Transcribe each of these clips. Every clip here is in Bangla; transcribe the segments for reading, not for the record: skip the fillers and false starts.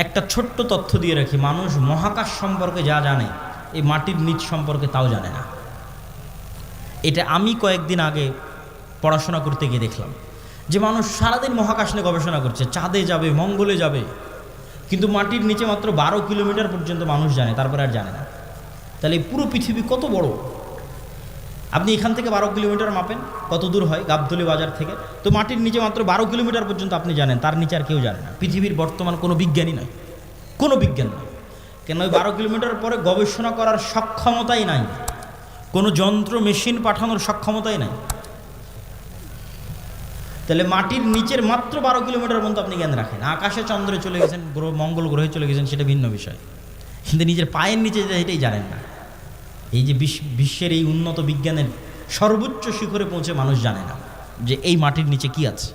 একটা ছোট্ট তথ্য দিয়ে রাখি, মানুষ মহাকাশ সম্পর্কে যা জানে এই মাটির নিচ সম্পর্কে তাও জানে না। এটা আমি কয়েকদিন আগে পড়াশোনা করতে গিয়ে দেখলাম যে মানুষ সারাদিন মহাকাশ নিয়ে গবেষণা করছে, চাঁদে যাবে, মঙ্গলে যাবে, কিন্তু মাটির নিচে মাত্র 12 কিলোমিটার পর্যন্ত মানুষ জানে, তারপরে আর জানে না। তাহলে এই পুরো পৃথিবী কত বড়! আপনি এখান থেকে 12 কিলোমিটার মাপেন, কত দূর হয় গাবতলী বাজার থেকে, তো মাটির নিচে মাত্র 12 কিলোমিটার পর্যন্ত আপনি জানেন, তার নিচে আর কেউ জানে না। পৃথিবীর বর্তমান কোনো বিজ্ঞানী নয়, কোনো বিজ্ঞান নয়, কেন ওই 12 কিলোমিটার পরে গবেষণা করার সক্ষমতাই নাই, কোনো যন্ত্র মেশিন পাঠানোর সক্ষমতাই নাই। তাহলে মাটির নিচের মাত্র 12 কিলোমিটার পর্যন্ত আপনি জ্ঞান রাখেন। আকাশে চন্দ্রে চলে গেছেন, মঙ্গল গ্রহে চলে গেছেন, সেটা ভিন্ন বিষয়, কিন্তু নিজের পায়ের নিচে এটাই জানেন না। এই যে বিশ্বের এই উন্নত বিজ্ঞানের সর্বোচ্চ শিখরে পৌঁছে মানুষ জানে না যে এই মাটির নিচে কি আছে।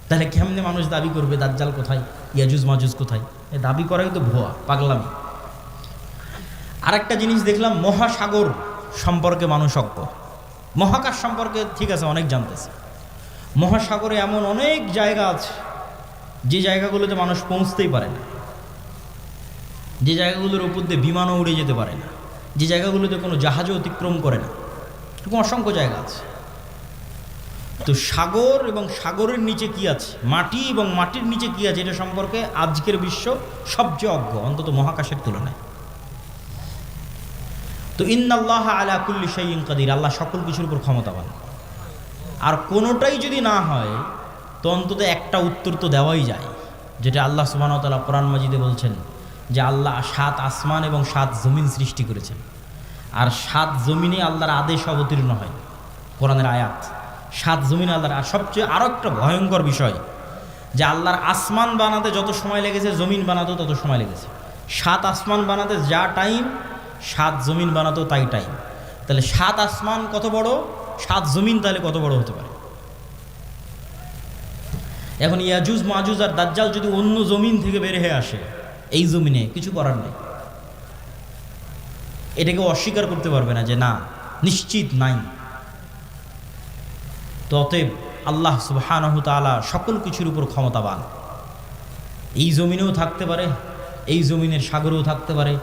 তাহলে কেমনে মানুষ দাবি করবে দাজ্জাল কোথায়, ইয়াজুজ মাজুজ কোথায়? এ দাবি করাই তো ভুয়া, পাগলামি। আরেকটা জিনিস দেখলাম, মহাসাগর সম্পর্কে মানুষ অজ্ঞ। মহাকাশ সম্পর্কে ঠিক আছে অনেক জানতেছে, মহাসাগরে এমন অনেক জায়গা আছে যে জায়গাগুলোতে মানুষ পৌঁছতেই পারে না, যে জায়গাগুলোর উপর দিয়ে বিমানও উড়ে যেতে পারে না, যে জায়গাগুলোতে কোনো জাহাজও অতিক্রম করে না, এরকম অসংখ্য জায়গা আছে। তো সাগর এবং সাগরের নিচে কি আছে, মাটি এবং মাটির নিচে কি আছে, এটা সম্পর্কে আজকের বিশ্ব সবচেয়ে অজ্ঞ, অন্তত মহাকাশের তুলনায়। তো ইন্নাল্লাহা আলা কুল্লি শাইইন কাদির, আল্লাহ সকল কিছুর উপর ক্ষমতাবান। আর কোনোটাই যদি না হয় তো অন্তত একটা উত্তর তো দেওয়াই যায়, যেটা আল্লাহ সুবহানাহু ওয়া তাআলা কোরআন মাজিদে বলছেন যে আল্লাহ 7 আসমান এবং 7 জমিন সৃষ্টি করেছেন, আর 7 জমিনে আল্লাহর আদেশ অবতীর্ণ হয়, কোরআনের আয়াত। 7 জমিনে আল্লাহর, আর সবচেয়ে আরও একটা ভয়ঙ্কর বিষয় যে আল্লাহর আসমান বানাতে যত সময় লেগেছে জমিন বানাতেও তত সময় লেগেছে। 7 আসমান বানাতে যা টাইম, 7 জমিন বানাতেও তাই টাইম। তাহলে 7 আসমান কত বড়, 7 জমিন তাহলে কত বড় হতে পারে? এখন ইয়াজুজ মাজুজ আর দাজ্জাল যদি অন্য জমিন থেকে বের হয়ে আসে, এই জমিনে কিছু করার নেই, এটাকে অস্বীকার করতে পারবে না যে না, নিশ্চিত নাই। তো অতএব আল্লাহ সুবহানাহু তাআলা সকল কিছুর উপর ক্ষমতাবান। এই জমিনেও থাকতে পারে, এই জমিনের সাগরেও থাকতে পারে,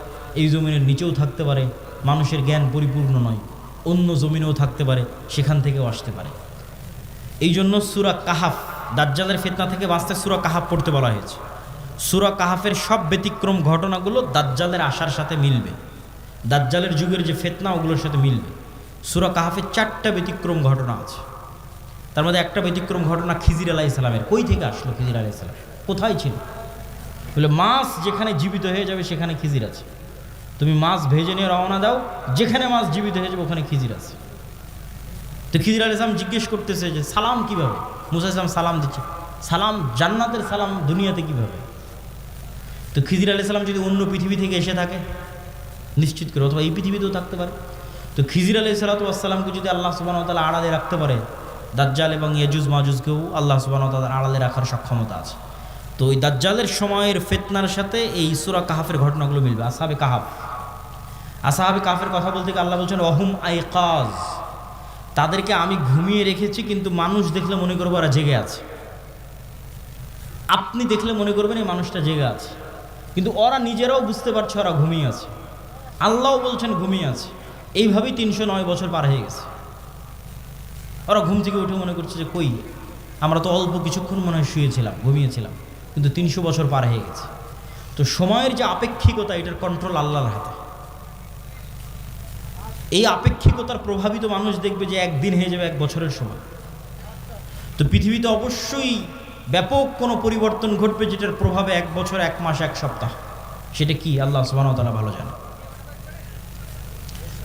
এই জমিনের নিচেও থাকতে পারে। মানুষের জ্ঞান পরিপূর্ণ নয়, অন্য জমিনেও থাকতে পারে, সেখান থেকেও আসতে পারে। এই জন্য সূরা কাহাফ, দাজ্জালের ফিতনা থেকে বাঁচতে সূরা কাহাফ পড়তে বলা হয়েছে। সূরা কাহাফের সব ব্যতিক্রম ঘটনাগুলো দাজ্জালের আসার সাথে মিলবে, দাজ্জালের যুগের যে ফিতনা ওগুলোর সাথে মিলবে। সূরা কাহাফের 4টা ব্যতিক্রম ঘটনা আছে, তার মধ্যে একটা ব্যতিক্রম ঘটনা খিজির আলাইহিস সালামের। কই থেকে আসলো খিজির আলাইহিস সালাম, কোথায় ছিল? বলে মাছ যেখানে জীবিত হয়ে যাবে সেখানে খিজির আছে, তুমি মাছ ভেজে নিয়ে রওনা দাও, যেখানে মাছ জীবিত হয়ে যাবে ওখানে খিজির আছে। তো খিজির আলাইহিস সালাম জিজ্ঞেস করতেছে যে সালাম কিভাবে? মুসা আলাইহিস সালাম সালাম দিচ্ছে, সালাম জান্নাতের সালাম দুনিয়াতে কিভাবে? তো খিজির আলাইহিস সালাম যদি অন্য পৃথিবী থেকে এসে থাকে নিশ্চিত করে, অথবা এই পৃথিবীতেও থাকতে পারে, তো খিজির আলাইহিস সালামকে যদি আল্লাহ সুবহানাহু ওয়া তাআলা আড়ালে রাখতে পারে, দাজ্জাল এবং ইয়াজুজ মাজুজকেও আল্লাহ সুবহানাহু ওয়া তাআলা আড়ালে রাখার সক্ষমতা আছে। তো ওই দাজ্জালের সময়ের ফিতনার সাথে এই সূরা কাহাফের ঘটনাগুলো মিলবে। আসহাবে কাহাফ, আসহাবে কাহাফের কথা বলতে আল্লাহ বলছেন ওয়াহুম আইকাজ, তাদেরকে আমি ঘুমিয়ে রেখেছি, কিন্তু মানুষ দেখলে মনে করবো ওরা জেগে আছে। আপনি দেখলে মনে করবেন এই মানুষটা জেগে আছে, কিন্তু ওরা নিজেরাও বুঝতে পারছে ওরা ঘুমিয়ে আছে, আল্লাহও বলছেন ঘুমিয়ে আছে। এইভাবেই 309 বছর পার হয়ে গেছে। ওরা ঘুম থেকে উঠে মনে করছে যে কই, আমরা তো অল্প কিছুক্ষণ মনে হয় শুয়েছিলাম, ঘুমিয়েছিলাম, কিন্তু 300 বছর পার হয়ে গেছে। তো সময়ের যে আপেক্ষিকতা, এটার কন্ট্রোল আল্লাহর হাতে। এই আপেক্ষিকতার প্রভাবিত মানুষ দেখবে যে একদিন হয়ে যাবে 1 বছরের সময়। তো পৃথিবীতে অবশ্যই ব্যাপক কোনো পরিবর্তন ঘটবে, যেটার প্রভাবে 1 বছর, 1 মাস, 1 সপ্তাহ, সেটা কি আল্লাহ সুবহানাহু ওয়া তাআলা ভালো জানে।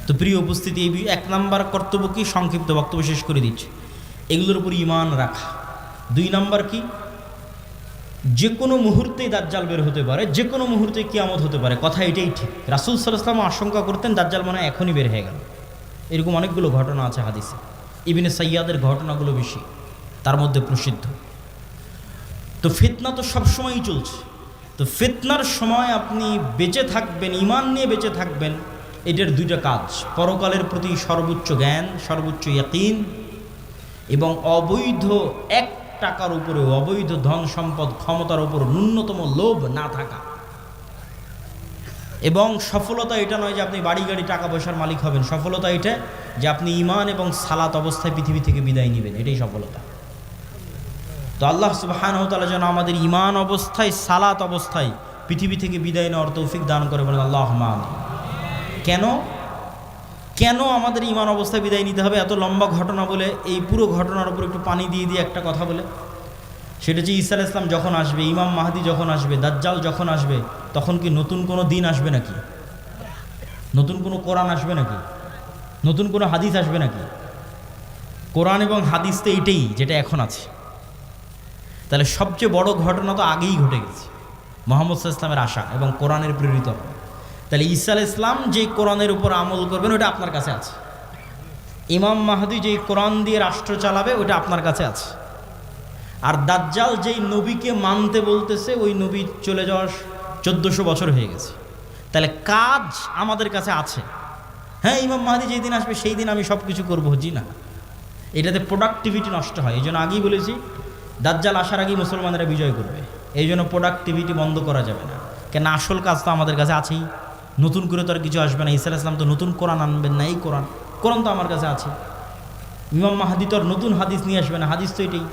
তো প্রিয় উপস্থিতি, এই 1 নাম্বার কর্তব্য কি, সংক্ষিপ্ত বক্তব্য শেষ করে দিচ্ছি, এগুলোর উপর ঈমান রাখা। 2 নাম্বার কি, যে কোনো মুহূর্তেই দাজ্জাল বের হতে পারে, যে কোনো মুহূর্তে কিয়ামত হতে পারে, কথা এটাই ঠিক। রাসূল সাল্লাল্লাহু আলাইহি ওয়াসাল্লাম আশঙ্কা করতেন দাজ্জাল মনে হয় এখনই বের হয়ে গেল। এরকম অনেকগুলো ঘটনা আছে হাদিসে, ইবনে সাইয়াদের ঘটনাগুলো বেশি, তার মধ্যে প্রসিদ্ধ। তো ফিতনা তো সবসময়ই চলছে। তো ফিতনার সময় আপনি বেঁচে থাকবেন, ঈমান নিয়ে বেঁচে থাকবেন, এটার 2টা কাজ: পরকালের প্রতি সর্বোচ্চ জ্ঞান, সর্বোচ্চ ইয়াকিন, এবং অবৈধ টাকার উপরে অবৈধ ধন সম্পদ ক্ষমতার উপর ন্যূনতম লোভ না থাকা। এবং সফলতা এটা নয় যে আপনি বাড়ি গাড়ি টাকা পয়সার মালিক হবেন, সফলতা এটা যে আপনি ঈমান এবং সালাত অবস্থায় পৃথিবী থেকে বিদায় নেবেন, এটাই সফলতা। তো আল্লাহ সুবহানাহু ওয়া তাআলা যেন আমাদের ঈমান অবস্থায় সালাত অবস্থায় পৃথিবী থেকে বিদায় নেওয়ার তৌফিক দান করে, বলেন আল্লাহুম্মা আমিন। কেন আমাদের ঈমান অবস্থায় বিদায় নিতে হবে? এত লম্বা ঘটনা বলে এই পুরো ঘটনার উপর একটু পানি দিয়ে একটা কথা বলে, সেটা হচ্ছে ঈসা আলাইহিস সালাম যখন আসবে, ইমাম মাহদি যখন আসবে, দাজ্জাল যখন আসবে, তখন কি নতুন কোনো দিন আসবে নাকি? নতুন কোনো কোরআন আসবে নাকি? নতুন কোনো হাদিস আসবে নাকি? কোরআন এবং হাদিস তো এইটাই যেটা এখন আছে। তাহলে সবচেয়ে বড় ঘটনা তো আগেই ঘটে গেছে, মুহাম্মদ সাল্লাল্লাহু আলাইহি ওয়াসাল্লামের আসা এবং কোরআনের প্রেরিত হওয়া। তাহলে ঈসা আলাইহিস সালাম যে কোরআনের উপর আমল করবেন ওটা আপনার কাছে আছে। ইমাম মাহদি যেই কোরআন দিয়ে রাষ্ট্র চালাবে ওটা আপনার কাছে আছে। আর দাজ্জাল যেই নবীকে মানতে বলতেছে ওই নবী চলে যাওয়ার 1400 বছর হয়ে গেছে। তাহলে কাজ আমাদের কাছে আছে। হ্যাঁ, ইমাম মাহদি যেই দিন আসবে সেই দিন আমি সব কিছু করবো, জি না, এটাতে প্রোডাক্টিভিটি নষ্ট হয়। এই জন্য আগেই বলেছি দাজ্জাল আসার আগেই মুসলমানেরা বিজয় করবে, এই জন্য প্রোডাক্টিভিটি বন্ধ করা যাবে না। কেন আসল কাজ তো আমাদের কাছে আছেই, নতুন করে তো আর কিছু আসবে না। ঈসা আলাইহিস সালাম তো নতুন কোরআন আনবেন না, এই কোরআন তো আমার কাছে আছে। ইমাম মাহদি তো আর নতুন হাদিস নিয়ে আসবে না, হাদিস তো এটাই,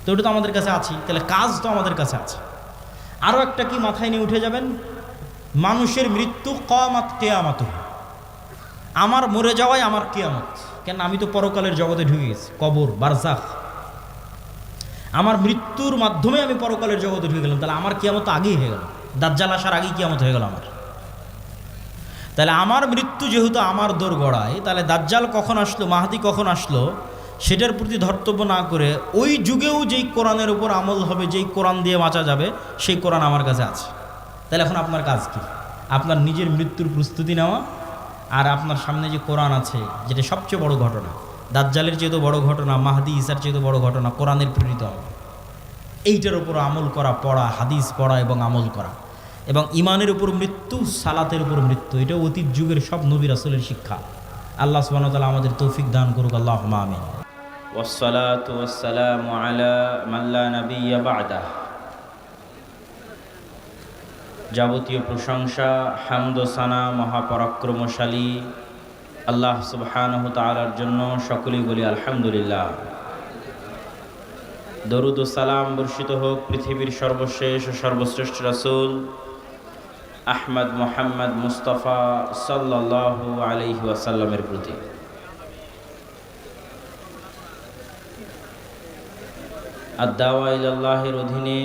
তো ওটা তো আমাদের কাছে আছে। তাহলে কাজ তো আমাদের কাছে আছে। আরও একটা কি মাথায় নিয়ে উঠে যাবেন, মানুষের মৃত্যু কিয়ামত, কিয়ামত আমার মরে যাওয়াই আমার কিয়ামত। কেন? আমি তো পরকালের জগতে ঢুকে গেছি, কবর বারজাখ, আমার মৃত্যুর মাধ্যমে আমি পরকালের জগতে ঢুকে গেলাম। তাহলে আমার কিয়ামত তো আগেই হয়ে গেল, দাজ্জাল আসার আগেই কিয়ামত হয়ে গেল আমার। তাহলে আমার মৃত্যু যেহেতু আমার দোরগড়ায়, তাহলে দাজ্জাল কখন আসলো, মাহদি কখন আসলো, সেটার প্রতি ধর্তব্য না করে ওই যুগেও যেই কোরআনের উপর আমল হবে, যেই কোরআন দিয়ে বাঁচা যাবে, সেই কোরআন আমার কাছে আছে। তাহলে এখন আপনার কাজ কি? আপনার নিজের মৃত্যুর প্রস্তুতি নেওয়া, আর আপনার সামনে যে কোরআন আছে, যেটা সবচেয়ে বড় ঘটনা, দাজ্জালের চেয়ে তো বড় ঘটনা, মাহদি ঈসার চেয়ে তো বড় ঘটনা, কোরআনের প্রেরিত হওয়া, এইটার উপর আমল করা, পড়া, হাদিস পড়া এবং আমল করা। এবং ইমানের উপর মৃত্যু, সালাতের উপর মৃত্যু, এটা অতীত যুগের সব নবী রাসূলের শিক্ষা। আল্লাহ সুবহানাহু ওয়া তাআলা আমাদের তৌফিক দান করুক, আল্লাহুম্মা আমিন। ওয়াসসালাতু ওয়াসসালামু আলা মান লা নাবিয়্যা বা'দাহ। যাবতীয় প্রশংসা, হামদ ও সানা মহাপরাক্রমশালী আল্লাহ সুবহানাহু ওয়া তাআলার জন্য, সকলেই বলি আলহামদুলিল্লাহ। দরুদ ও সালাম বর্ষিত হোক পৃথিবীর সর্বশেষ ও সর্বশ্রেষ্ঠ রাসূল আহমদ মুহাম্মদ মুস্তাফা সাল্লাল্লাহু আলাইহি ওয়াসাল্লামের প্রতি। আদ-দাওয়া ইলাল্লাহের অধীনে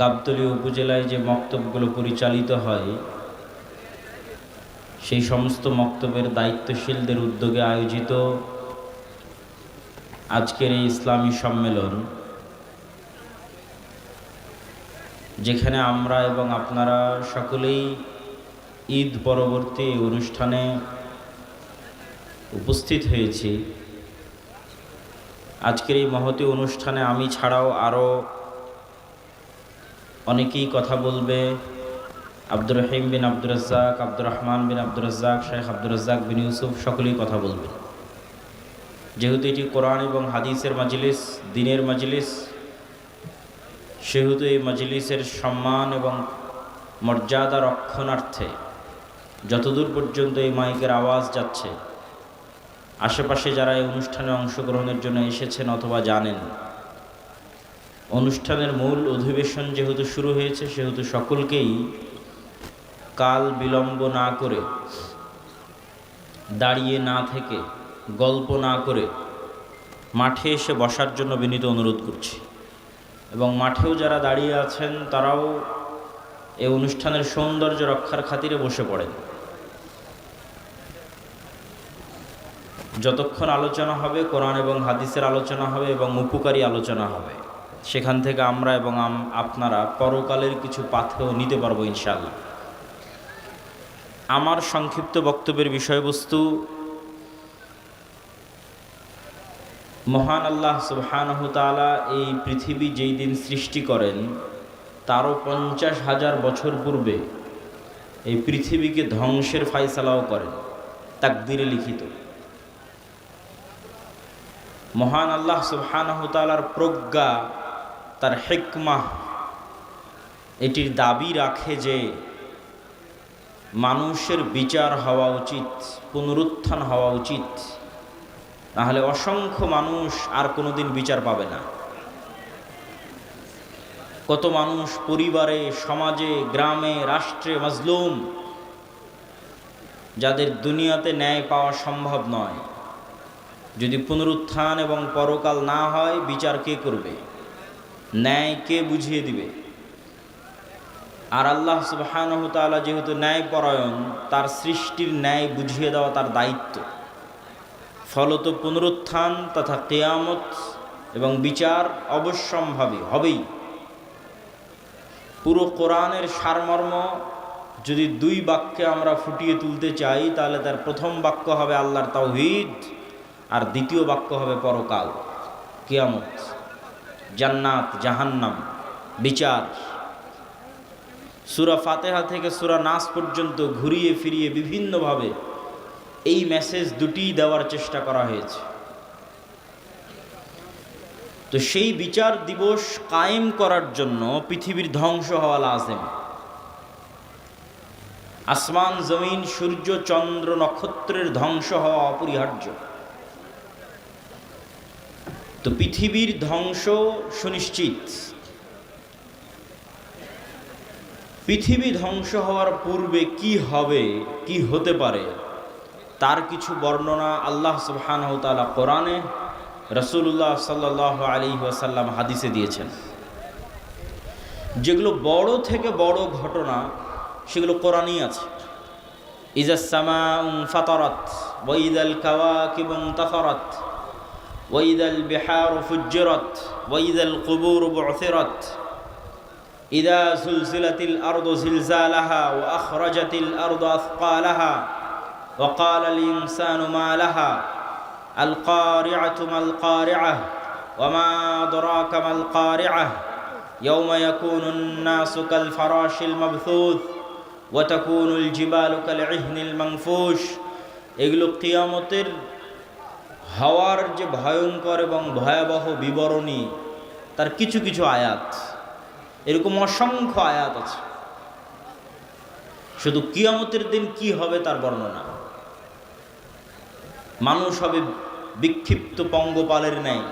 গাবতলী উপজেলায় যে মক্তবগুলো পরিচালিত হয়, সেই সমস্ত মক্তবের দায়িত্বশীলদের উদ্যোগে আয়োজিত আজকের এই ইসলামী সম্মেলন, যেখানে আমরা এবং আপনারা সকলেই ঈদ পরবর্তী অনুষ্ঠানে উপস্থিত হয়েছি। আজকের এই মহতী অনুষ্ঠানে আমি ছাড়াও আরও অনেকেই কথা বলবে। আব্দুর রহিম বিন আব্দুর রাজ্জাক, আব্দুর রহমান বিন আব্দুর রাজ্জাক, শেখ আব্দুর রাজ্জাক বিন ইউসুফ, সকলেই কথা বলবেন। যেহেতু এটি কোরআন এবং হাদিসের মাজলিস, দ্বীনের মাজলিস, সেহেতু এই মাজলিসের সম্মান এবং মর্যাদা রক্ষণার্থে যতদূর পর্যন্ত এই মাইকের আওয়াজ যাচ্ছে, আশেপাশে যারা এই অনুষ্ঠানে অংশগ্রহণের জন্য এসেছেন অথবা জানেন, অনুষ্ঠানের মূল অধিবেশন যেহেতু শুরু হয়েছে, সেহেতু সকলকেই কাল বিলম্ব না করে, দাঁড়িয়ে না থেকে, গল্প না করে মাঠে এসে বসার জন্য বিনীত অনুরোধ করছি। এবং মাঠেও যারা দাঁড়িয়ে আছেন তারাও এই অনুষ্ঠানের সৌন্দর্য রক্ষার খাতিরে বসে পড়েন। যতক্ষণ আলোচনা হবে, কোরআন এবং হাদিসের আলোচনা হবে এবং উপকারী আলোচনা হবে, সেখান থেকে আমরা এবং আপনারা পরকালের কিছু পাথেয় নিতে পারবো ইনশাআল্লাহ। আমার সংক্ষিপ্ত বক্তব্যের বিষয়বস্তু, মহান আল্লাহ সুবহানাহু ওয়া তাআলা এই পৃথিবী যেই দিন সৃষ্টি করেন, তারও 50,000 বছর পূর্বে এই পৃথিবীকে ধ্বংসের ফায়সালাও করেন, তাকদীরে লিখিত। মহান আল্লাহ সুবহানাহু ওয়া তাআলার প্রজ্ঞা, তার হিকমাহ এটির দাবি রাখে যে মানুষের বিচার হওয়া উচিত, পুনরুত্থান হওয়া উচিত, নাহলে অসংখ্য মানুষ আর কোনোদিন বিচার পাবে না। কত মানুষ পরিবারে, সমাজে, গ্রামে, রাষ্ট্রে মাজলুম, যাদের দুনিয়াতে ন্যায় পাওয়া সম্ভব নয়। যদি পুনরুত্থান এবং পরকাল না হয়, বিচার কে করবে? ন্যায় কে বুঝিয়ে দিবে? আর আল্লাহ সুবহানাহু ওয়া তাআলা যেহেতু ন্যায়পরায়ণ, তার সৃষ্টির ন্যায় বুঝিয়ে দেওয়া তার দায়িত্ব। ফলত পুনরুত্থান তথা কিয়ামত এবং বিচার অবশ্যম্ভাবী হবেই। পুরো কোরআনের সারমর্ম যদি দুই বাক্যে আমরা ফুটিয়ে তুলতে চাই, তাহলে তার প্রথম বাক্য হবে আল্লাহর তাওহীদ, আর দ্বিতীয় বাক্য হবে পরকাল, কিয়ামত, জান্নাত, জাহান্নাম, বিচার। সূরা ফাতিহা থেকে সূরা নাস পর্যন্ত ঘুরিয়ে ফিরিয়ে বিভিন্নভাবে এই মেসেজ দুটিই দেওয়ার চেষ্টা করা হয়েছে। তো সেই বিচার দিবস কায়েম করার জন্য পৃথিবীর ধ্বংস হওয়া লাজেম। আসমান, জমিন, সূর্য, চন্দ্র, নক্ষত্রের ধ্বংস হওয়া অপরিহার্য। তো পৃথিবীর ধ্বংস সুনিশ্চিত। পৃথিবী ধ্বংস হওয়ার পূর্বে কি হবে, কি হতে পারে, তার কিছু বর্ণনা আল্লাহ সুবহানাহু ওয়া তাআলা কোরআনে, রাসূলুল্লাহ সাল্লাল্লাহু আলাইহি ওয়াসাল্লাম হাদিসে দিয়েছেন। যেগুলো বড় থেকে বড় ঘটনা, সেগুলো কোরআনেই আছে। ইজাস সামাউ ফাতারাত ওয়া ইযাল কাওয়াকিবু ইনতাসারাত ওয়া ইযাল বিহারু ফুজ্জিরাত ওয়া ইযাল কুবুরু বু'থিরাত ইযা যুলজিলাতিল আরদু জিলজালাহা ওয়া আখরাজাতিল আরদু আথকালাহা ওয়া ক্বালাল ইনসানু মা লাহা আল কারিআতু মাল কারিআহ ওয়া মা আদরাকা মাল কারিআহ ইয়াওমা ইয়াকুনুন নাসু কাল ফারাশিল মাবথুথ ওয়া তাকুনুল জিবালু কাল ইহনিল মানফুশ। এগুলো কিয়ামতের হওয়ার যে ভয়ঙ্কর এবং ভয়াবহ বিবরণী, তার কিছু কিছু আয়াত। এরকম অসংখ্য আয়াত আছে। শুধু কিয়ামতের দিন কি হবে তার বর্ণনা। মানুষ হবে বিক্ষিপ্ত পঙ্গপালের ন্যায়।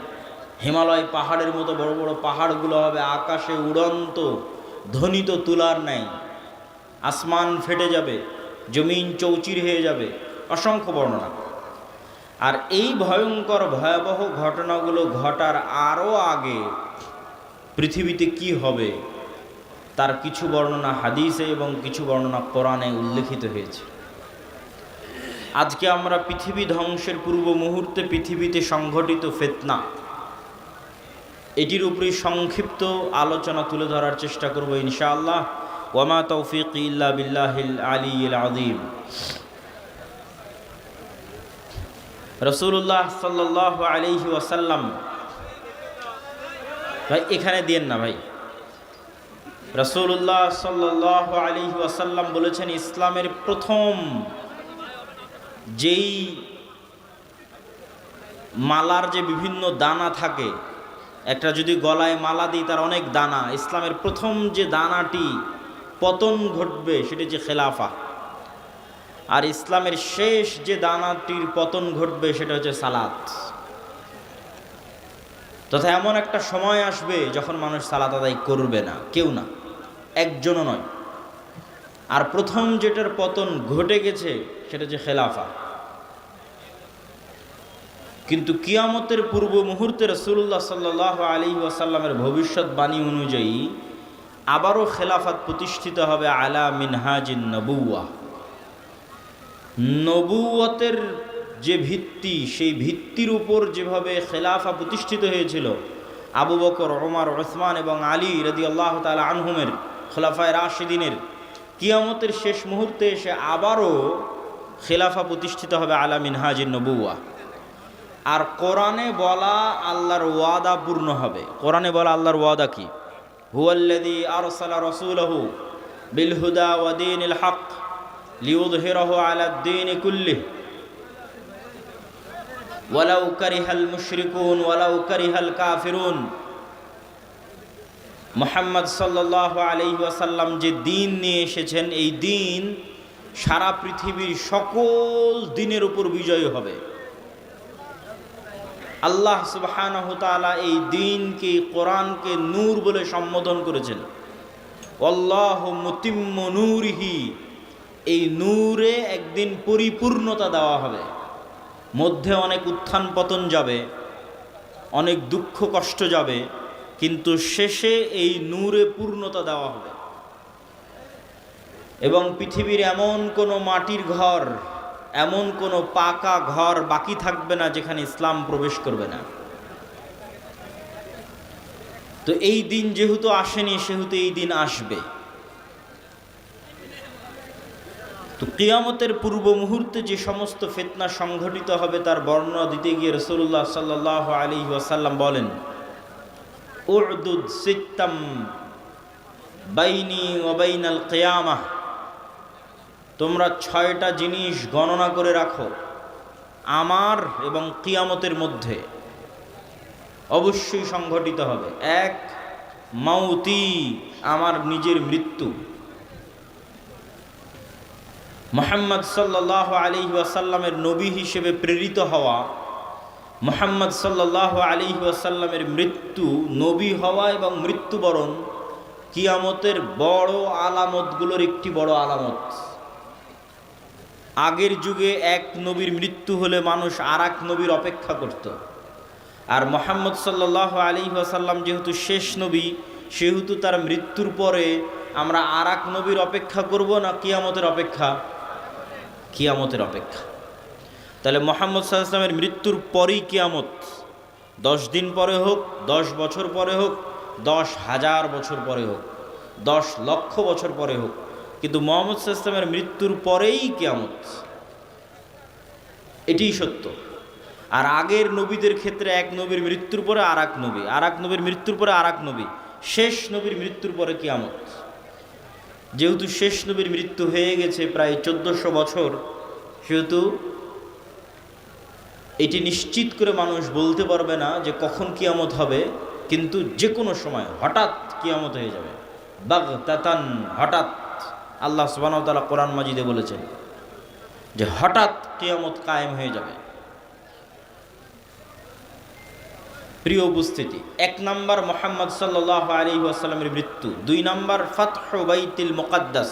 হিমালয় পাহাড়ের মতো বড় বড় পাহাড়গুলো হবে আকাশে উড়ন্ত ধ্বনিত তুলার ন্যায়। আসমান ফেটে যাবে, জমিন চৌচির হয়ে যাবে, অসংখ্য বর্ণনা। আর এই ভয়ঙ্কর ভয়াবহ ঘটনাগুলো ঘটার আরও আগে পৃথিবীতে কি হবে তার কিছু বর্ণনা হাদিসে এবং কিছু বর্ণনা কোরআনে উল্লেখিত হয়েছে। আজকে আমরা পৃথিবী ধ্বংসের পূর্ব মুহূর্তে পৃথিবীতে সংঘটিত ফিতনা, এটির উপরই সংক্ষিপ্ত আলোচনা তুলে ধরার চেষ্টা করব ইনশাআল্লাহ। ওয়ামা তৌফিক ইল্লা বিল্লাহিল আলিয়্যিল আযীম। রাসূলুল্লাহ সাল্লাল্লাহু আলাইহি ওয়াসাল্লাম, ভাই এখানে দিয়েন না ভাই। রাসূলুল্লাহ সাল্লাল্লাহু আলাইহি ওয়াসাল্লাম বলেছেন, ইসলামের প্রথম যেই মালার যে বিভিন্ন দানা থাকে, একটা যদি গলায় মালা দিই তার অনেক দানা, ইসলামের প্রথম যে দানাটি পতন ঘটবে সেটি যে খেলাফা। আর ইসলামের শেষ যে দানাটির পতন ঘটবে সেটা হচ্ছে সালাত। তথা এমন একটা সময় আসবে যখন মানুষ সালাত আদায় করবে না, কেউ না, একজনও নয়। আর প্রথম যেটার পতন ঘটে গেছে সেটা হচ্ছে খেলাফা। কিন্তু কিয়ামতের পূর্ব মুহূর্তে রাসূলুল্লাহ সাল্লাল্লাহু আলাইহি ওয়াসাল্লামের ভবিষ্যৎবাণী অনুযায়ী আবারও খেলাফত প্রতিষ্ঠিত হবে আলা মিনহাজিন নবুওয়াহ। নবুয়তের যে ভিত্তি, সেই ভিত্তির উপর যেভাবে খেলাফা প্রতিষ্ঠিত হয়েছিল আবু বকর, ওমর, উসমান এবং আলী রাদিয়াল্লাহু তাআলা আনহুমের খোলাফায়ে রাশিদিনের, কিয়ামতের শেষ মুহূর্তে এসে আবারও খেলাফা প্রতিষ্ঠিত হবে আলা মিনহাজিন নবুওয়াহ। আর কোরআনে বলা আল্লাহর ওয়াদা পূর্ণ হবে। কোরআনে বলা আল্লাহর ওয়াদা কি? হুয়াল্লাযী আরসালা রাসূলাহু বিল হুদা ওয়া দীনিল হক লিইয়ুযহিরাহু আলাদ দীনি কুল্লিহি ওয়ালাউ কারিহাল মুশরিকুন ওয়ালাউ কারিহাল কাফিরুন। মুহাম্মদ সাল্লাল্লাহু আলাইহি ওয়াসাল্লাম যে দিন নিয়ে এসেছেন, এই দিন সারা পৃথিবীর সকল দিনের উপর বিজয়ী হবে। আল্লাহ সুবহানাহু ওয়া তাআলা এই দিনকে, কোরআনকে নূর বলে সম্বোধন করেছেন। আল্লাহু মুতিম্মু নূরিহি, এই নূরে একদিন পরিপূর্ণতা দেওয়া হবে। মধ্যে অনেক উত্থান পতন যাবে, অনেক দুঃখ কষ্ট যাবে, কিন্তু শেষে এই নূরে পূর্ণতা দেওয়া হবে। এবং পৃথিবীর এমন কোনো মাটির ঘর, এমন কোনো পাকা ঘর বাকি থাকবে না যেখানে ইসলাম প্রবেশ করবে না। তো এই দিন যেহেতু আসেনি, সেহেতু এই দিন আসবে। তো কিয়ামতের পূর্ব মুহূর্তে যে সমস্ত ফিতনা সংঘটিত হবে তার বর্ণনা দিতে গিয়ে রাসূলুল্লাহ সাল্লাল্লাহু আলাইহি ওয়াসাল্লাম বলেন, উ'দুদ সিত্তাম বাইনি ওয়া বাইনাল কিয়ামাহ, তোমরা 6টা জিনিস গণনা করে রাখো আমার এবং কিয়ামতের মধ্যে অবশ্যই সংঘটিত হবে। 1, মাউতি, আমার নিজের মৃত্যু। মুহাম্মদ সাল্লাল্লাহু আলাইহি ওয়াসাল্লামের নবী হিসেবে প্রেরিত হওয়া, মুহাম্মদ সাল্লাল্লাহু আলাইহি ওয়াসাল্লামের মৃত্যু, নবী হওয়া এবং মৃত্যুবরণ কিয়ামতের বড় আলামতগুলোর একটি বড় আলামত। আগের যুগে এক নবীর মৃত্যু হলে মানুষ আর এক নবীর অপেক্ষা করত, আর মুহাম্মদ সাল্লাল্লাহু আলাইহি ওয়াসাল্লাম যেহেতু শেষ নবী, সেহেতু তার মৃত্যুর পরে আমরা আর এক নবীর অপেক্ষা করব না কিয়ামতের অপেক্ষা? কিয়ামতের অপেক্ষা। তাহলে মুহাম্মদ সাল্লাল্লাহু আলাইহি ওয়াসাল্লামের মৃত্যুর পরই কিয়ামত। 10 দিন পরে হোক, 10 বছর পরে হোক, 10,000 বছর পরে হোক, 10 লক্ষ বছর পরে হোক, কিন্তু মুহাম্মদ সাল্লাল্লাহু আলাইহি ওয়াসাল্লামের মৃত্যুর পরেই কিয়ামত। এটিই সত্য। আর আগের নবীদের ক্ষেত্রে এক নবীর মৃত্যুর পরে আর এক নবী, আর এক নবীর মৃত্যুর পরে আর এক নবী, শেষ নবীর মৃত্যুর পরে কিয়ামত। যেহেতু শেষ নবীর মৃত্যু হয়ে গেছে প্রায় 1400 বছর, সেহেতু এটি নিশ্চিত করে মানুষ বলতে পারবে না যে কখন কিয়ামত হবে, কিন্তু যে কোনো সময় হঠাৎ কিয়ামত হয়ে যাবে। বাগতাতান, হঠাৎ। আল্লাহ সুবহানাহু ওয়া তাআলা কোরআন মাজিদে বলেছেন যে হঠাৎ কিয়ামত কায়েম হয়ে যাবে। প্রিয় উপস্থিতি, 1 নাম্বার মুহাম্মদ সাল্লাল্লাহু আলাইহি ওয়াসাল্লামের মৃত্যু। 2 নাম্বার ফাতহু বাইতুল মুকাদ্দাস।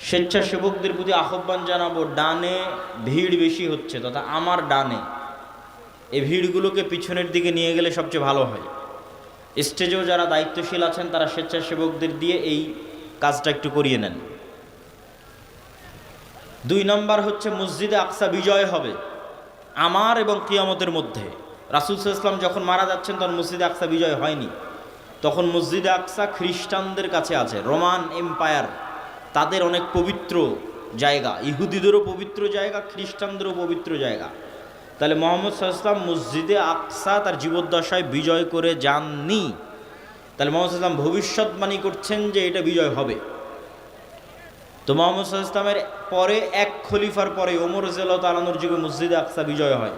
স্বেচ্ছাসেবকদের প্রতি আহ্বান জানাবো, ডানে ভিড় বেশি হচ্ছে, তথা আমার ডানে, এই ভিড়গুলোকে পিছনের দিকে নিয়ে গেলে সবচেয়ে ভালো হয়। স্টেজেও যারা দায়িত্বশীল আছেন তারা স্বেচ্ছাসেবকদের দিয়ে এই কাজটা একটু করিয়ে নেন। 2 নাম্বার হচ্ছে মসজিদে আকসা বিজয় হবে আমার এবং কিয়ামতের মধ্যে। রাসূল সাল্লাল্লাহু আলাইহি ওয়াসাল্লাম যখন মারা যাচ্ছেন তখন মসজিদে আকসা বিজয় হয়নি, তখন মসজিদে আকসা খ্রিস্টানদের কাছে আছে। রোমান এম্পায়ার, তাদের অনেক পবিত্র জায়গা, ইহুদিদেরও পবিত্র জায়গা, খ্রিস্টানদেরও পবিত্র জায়গা। তাহলে মুহাম্মদ সাল্লাল্লাহু আলাইহি ওয়াসাল্লাম মসজিদে আকসা তার জীবদ্দশায় বিজয় করে যাননি। তাহলে মুহাম্মদ সাল্লাল্লাহু আলাইহি ওয়াসাল্লাম ভবিষ্যৎবাণী করছেন যে এটা বিজয় হবে। তো মুহাম্মদ সাল্লাল্লাহু আলাইহি ওয়াসাল্লামের পরে এক খলিফার পরে ওমর রাদিয়াল্লাহু তাআলা আনহুর যুগে মসজিদে আকসা বিজয় হয়।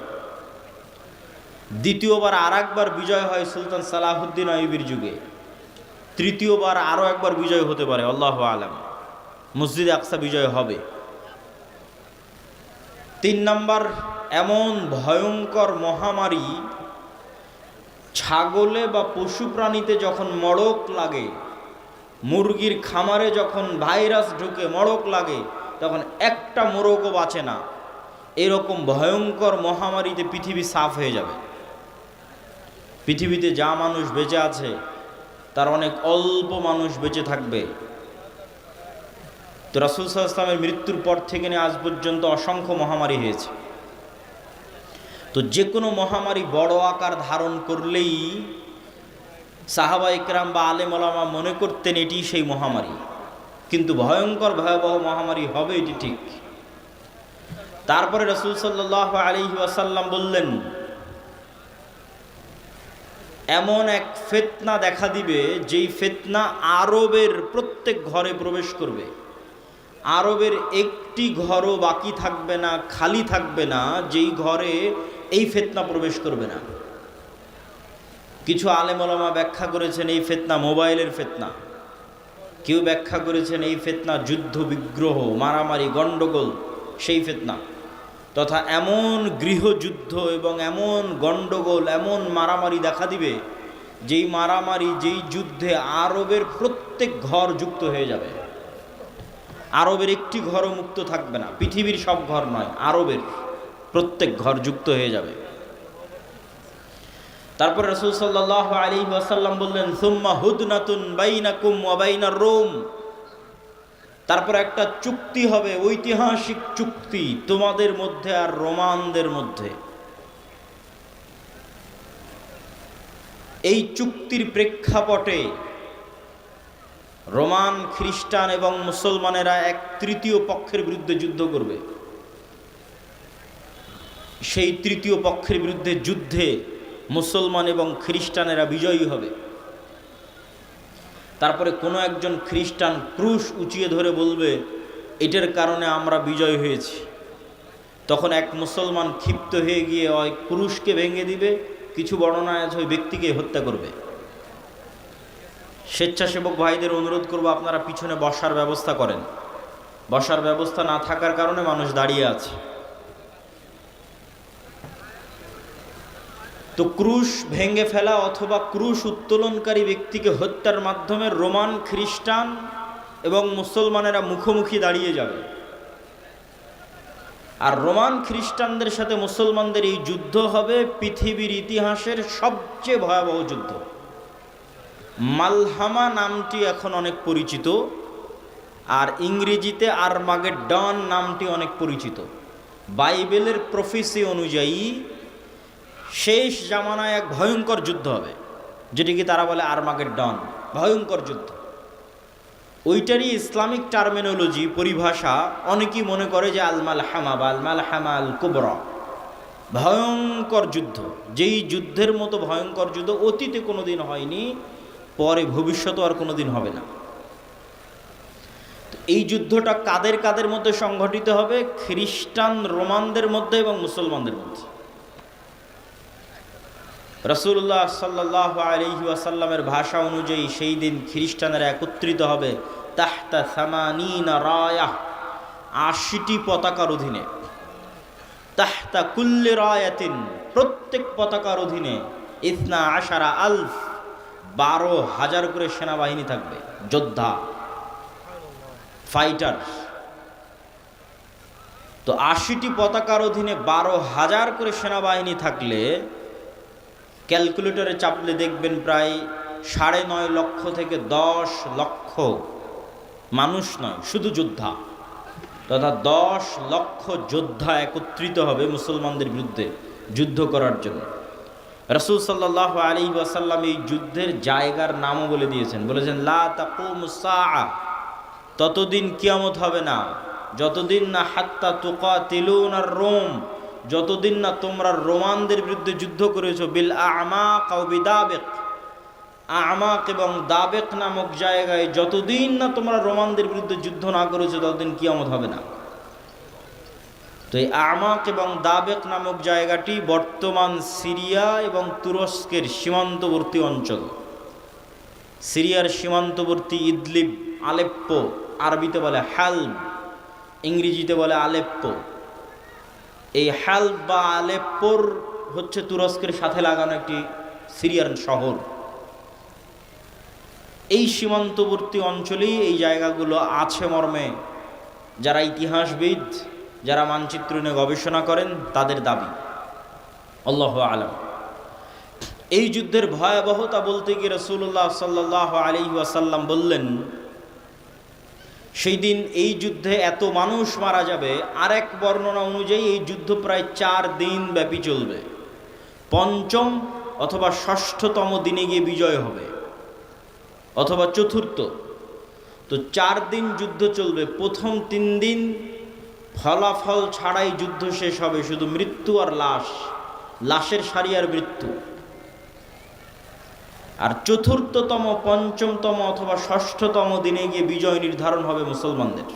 দ্বিতীয়বার আর একবার বিজয় হয় সুলতান সালাহুদ্দিন আইয়ুবীর যুগে। তৃতীয়বার আরও একবার বিজয় হতে পারে, আল্লাহু আলাম। মসজিদে আকসা বিজয় হবে। 3 নাম্বার, এমন ভয়ঙ্কর মহামারী, ছাগলে বা পশু প্রাণীতে যখন মড়ক লাগে, মুরগির খামারে যখন ভাইরাস ঢুকে মড়ক লাগে, তখন একটা মোরগও বাঁচে না। এরকম ভয়ঙ্কর মহামারীতে পৃথিবী সাফ হয়ে যাবে। পৃথিবীতে যা মানুষ বেঁচে আছে তার অনেক অল্প মানুষ বেঁচে থাকবে। তো রাসূল সাল্লাল্লাহু আলাইহি ওয়াসাল্লামের মৃত্যুর পর থেকে নিয়ে আজ পর্যন্ত অসংখ্য মহামারী হয়েছে। তো যে কোনো মহামারী বড় আকার ধারণ করলেই সাহাবা ইকরাম বা আলেম ওলামা মনে করতেন এটি সেই মহামারী, কিন্তু ভয়ঙ্কর ভয়াবহ মহামারী হবে এটি ঠিক। তারপরে রাসূল সাল্লাল্লাহু আলাইহি ওয়াসাল্লাম বললেন, এমন এক ফিতনা দেখা দিবে যেই ফিতনা আরবের প্রত্যেক ঘরে প্রবেশ করবে। আরবের একটি ঘরও বাকি থাকবে না, খালি থাকবে না, যেই ঘরে এই ফিতনা প্রবেশ করবে না। কিছু আলেম ওলামা ব্যাখ্যা করেছেন এই ফিতনা মোবাইলের ফিতনা, কেউ ব্যাখ্যা করেছেন এই ফিতনা যুদ্ধ বিগ্রহ মারামারি গণ্ডগোল সেই ফিতনা, তথা এমন গৃহযুদ্ধ এবং এমন গণ্ডগোল এমন মারামারি দেখা দিবে, যেই মারামারি যেই যুদ্ধে আরবের প্রত্যেক ঘর যুক্ত হয়ে যাবে, আরবের একটি ঘরও মুক্ত থাকবে না, পৃথিবীর সব ঘর নয়, আরবের প্রত্যেক ঘর যুক্ত হয়ে যাবে। তারপর রাসূল সাল্লাল্লাহু আলাইহি ওয়াসাল্লাম বললেন, সুম্মা হুদনাতুন বাইনাকুম ওয়া বাইনার রোম, তারপর একটা চুক্তি হবে, ঐতিহাসিক চুক্তি তোমাদের মধ্যে আর রোমানদের মধ্যে। এই চুক্তির প্রেক্ষাপটে রোমান খ্রিস্টান এবং মুসলমানেরা এক তৃতীয় পক্ষের বিরুদ্ধে যুদ্ধ করবে। সেই তৃতীয় পক্ষের বিরুদ্ধে যুদ্ধে মুসলমান এবং খ্রিস্টানেরা বিজয়ী হবে। তারপরে কোনো একজন খ্রিস্টান ক্রুশ উঁচিয়ে ধরে বলবে, এটার কারণে আমরা বিজয় হয়েছি। তখন এক মুসলমান ক্ষিপ্ত হয়ে গিয়ে ওই ক্রুশকে ভেঙে দিবে, কিছু বর্ণনায় আছে ওই ব্যক্তিকে হত্যা করবে। স্বেচ্ছাসেবক ভাইদের অনুরোধ করব, আপনারা পিছনে বসার ব্যবস্থা করেন। বসার ব্যবস্থা না থাকার কারণে মানুষ দাঁড়িয়ে আছে। তো ক্রুশ ভেঙে ফেলা অথবা ক্রুশ উত্তোলনকারী ব্যক্তিকে হত্যার মাধ্যমে রোমান খ্রিস্টান এবং মুসলমানেরা মুখোমুখি দাঁড়িয়ে যাবে। আর রোমান খ্রিস্টানদের সাথে মুসলমানদের এই যুদ্ধ হবে পৃথিবীর ইতিহাসের সবচেয়ে ভয়াবহ যুদ্ধ। মালহামা নামটি এখন অনেক পরিচিত, আর ইংরেজিতে আরমাগেডন নামটি অনেক পরিচিত। বাইবেলের প্রফেসি অনুযায়ী শেষ জামানায় এক ভয়ঙ্কর যুদ্ধ হবে, যেটিকে তারা বলে আরমাগেডন, ভয়ঙ্কর যুদ্ধ। ওইটারই ইসলামিক টার্মিনোলজি পরিভাষা অনেকেই মনে করে যে আল মালহামা বা আল মালহামা আল কুবরা, ভয়ঙ্কর যুদ্ধ। যেই যুদ্ধের মতো ভয়ঙ্কর যুদ্ধ অতীতে কোনোদিন হয়নি, পরে ভবিষ্যতে আর কোনোদিন হবে না। এই যুদ্ধটা কাদের কাদের মধ্যে সংঘটিত হবে? খ্রিস্টান রোমানদের মধ্যে এবং মুসলমানদের মধ্যে। রাসূলুল্লাহ সাল্লাল্লাহু আলাইহি ওয়াসাল্লামের ভাষা অনুযায়ী সেই দিন খ্রিস্টানেরা একত্রিত হবে তাহতা সামানিনা রায়াহ, ৮০টি পতাকার অধীনে। তাহতা কুল্লি রায়াতিন, প্রত্যেক পতাকার অধীনে ১২ ১২,০০০ করে সেনাবাহিনী থাকবে, যোদ্ধা, ফাইটার। তো ৮০টি পতাকার অধীনে ১২,০০০ করে সেনাবাহিনী থাকলে ক্যালকুলেটরে চাপলে দেখবেন প্রায় ৯.৫ লক্ষ থেকে ১০ লক্ষ মানুষ নয়, শুধু যোদ্ধা, তথা ১০ লক্ষ যোদ্ধা একত্রিত হবে মুসলমানদের বিরুদ্ধে যুদ্ধ করার জন্য। রাসূল সাল্লাল্লাহু আলাইহি ওয়াসাল্লাম এই যুদ্ধের জায়গার নামও বলে দিয়েছেন, বলেছেন লা তাকুমুস সাআ, ততদিন কিয়ামত হবে না যতদিন না হাত্তা তুকাতিলুনার রোম, যতদিন না তোমরা রোমানদের বিরুদ্ধে যুদ্ধ করেছো বিল আমাক আও বিদাবিক, আমাক এবং দাবেক নামক জায়গায় যতদিন না তোমরা রোমানদের বিরুদ্ধে যুদ্ধ না করেছো ততদিন কিয়ামত হবে না। তো এই আমাক এবং দাবেক নামক জায়গাটি বর্তমান সিরিয়া এবং তুরস্কের সীমান্তবর্তী অঞ্চল। সিরিয়ার সীমান্তবর্তী ইদলিব, আলেপ্পো, আরবিতে বলে হালব, ইংরেজিতে বলে আলেপ্পো। এই হালব বা আলেপ্পোর হচ্ছে তুরস্কের সাথে লাগানো একটি সিরিয়ার শহর। এই সীমান্তবর্তী অঞ্চলেই এই জায়গাগুলো আছে মর্মে যারা ইতিহাসবিদ, যারা মানচিত্র নিয়ে গবেষণা করেন তাদের দাবি। আল্লাহু আলাম। এই যুদ্ধের ভয়াবহতা বলতে গিয়ে রাসূলুল্লাহ সাল্লাল্লাহু আলাইহি ওয়াসাল্লাম বললেন, সেই দিন এই যুদ্ধে এত মানুষ মারা যাবে। আরেক বর্ণনা অনুযায়ী এই যুদ্ধ প্রায় ৪ দিন ব্যাপী চলবে, পঞ্চম অথবা ষষ্ঠতম দিনে গিয়ে বিজয় হবে, অথবা চতুর্থ। তো ৪ দিন যুদ্ধ চলবে। প্রথম ৩ দিন ফলাফল ছাড়াই যুদ্ধ শেষ হবে, শুধু মৃত্যু আর লাশ, লাশের সারি আর মৃত্যু। আর চতুর্থতম, পঞ্চমতম অথবা ষষ্ঠতম দিনে গিয়ে বিজয় নির্ধারণ হবে মুসলমানদের।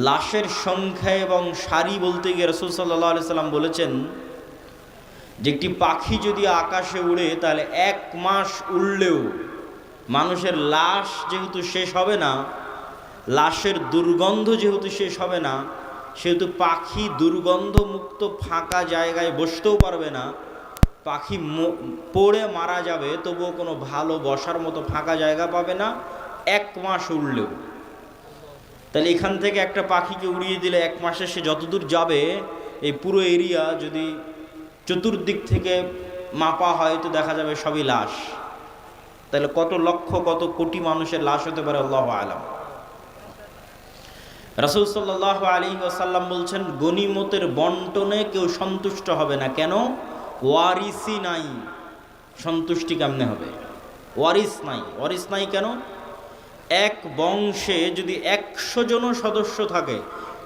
লাশের সংখ্যা এবং সারি বলতে গিয়ে রাসূল সাল্লাল্লাহু আলাইহি সাল্লাম বলেছেন যে একটি পাখি যদি আকাশে উড়ে তাহলে 1 মাস উড়লেও মানুষের লাশ যেহেতু শেষ হবে না, লাশের দুর্গন্ধ যেহেতু শেষ হবে না, সেহেতু পাখি দুর্গন্ধমুক্ত ফাঁকা জায়গায় বসতেও পারবে না। পাখি পড়ে মারা যাবে, তবুও কোনো ভালো বসার মতো ফাঁকা জায়গা পাবে না 1 মাস উড়লেও। তাহলে এখান থেকে একটা পাখিকে উড়িয়ে দিলে 1 মাসে সে যতদূর যাবে, এই পুরো এরিয়া যদি চতুর্দিক থেকে মাপা হয় তো দেখা যাবে সবই লাশ। তাহলে কত লক্ষ কত কোটি মানুষের লাশ হতে পারে আল্লাহু আলাম। রাসূল সাল্লাল্লাহু আলাইহি ওয়াসাল্লাম বলছেন, গনিমতের বন্টনে কেউ সন্তুষ্ট হবে না। কেন? ওয়ারিসই নাই। সন্তুষ্টি কেমনে হবে? ওয়ারিস নাই। ওয়ারিস নাই কেন? এক বংশে যদি 100 জন সদস্য থাকে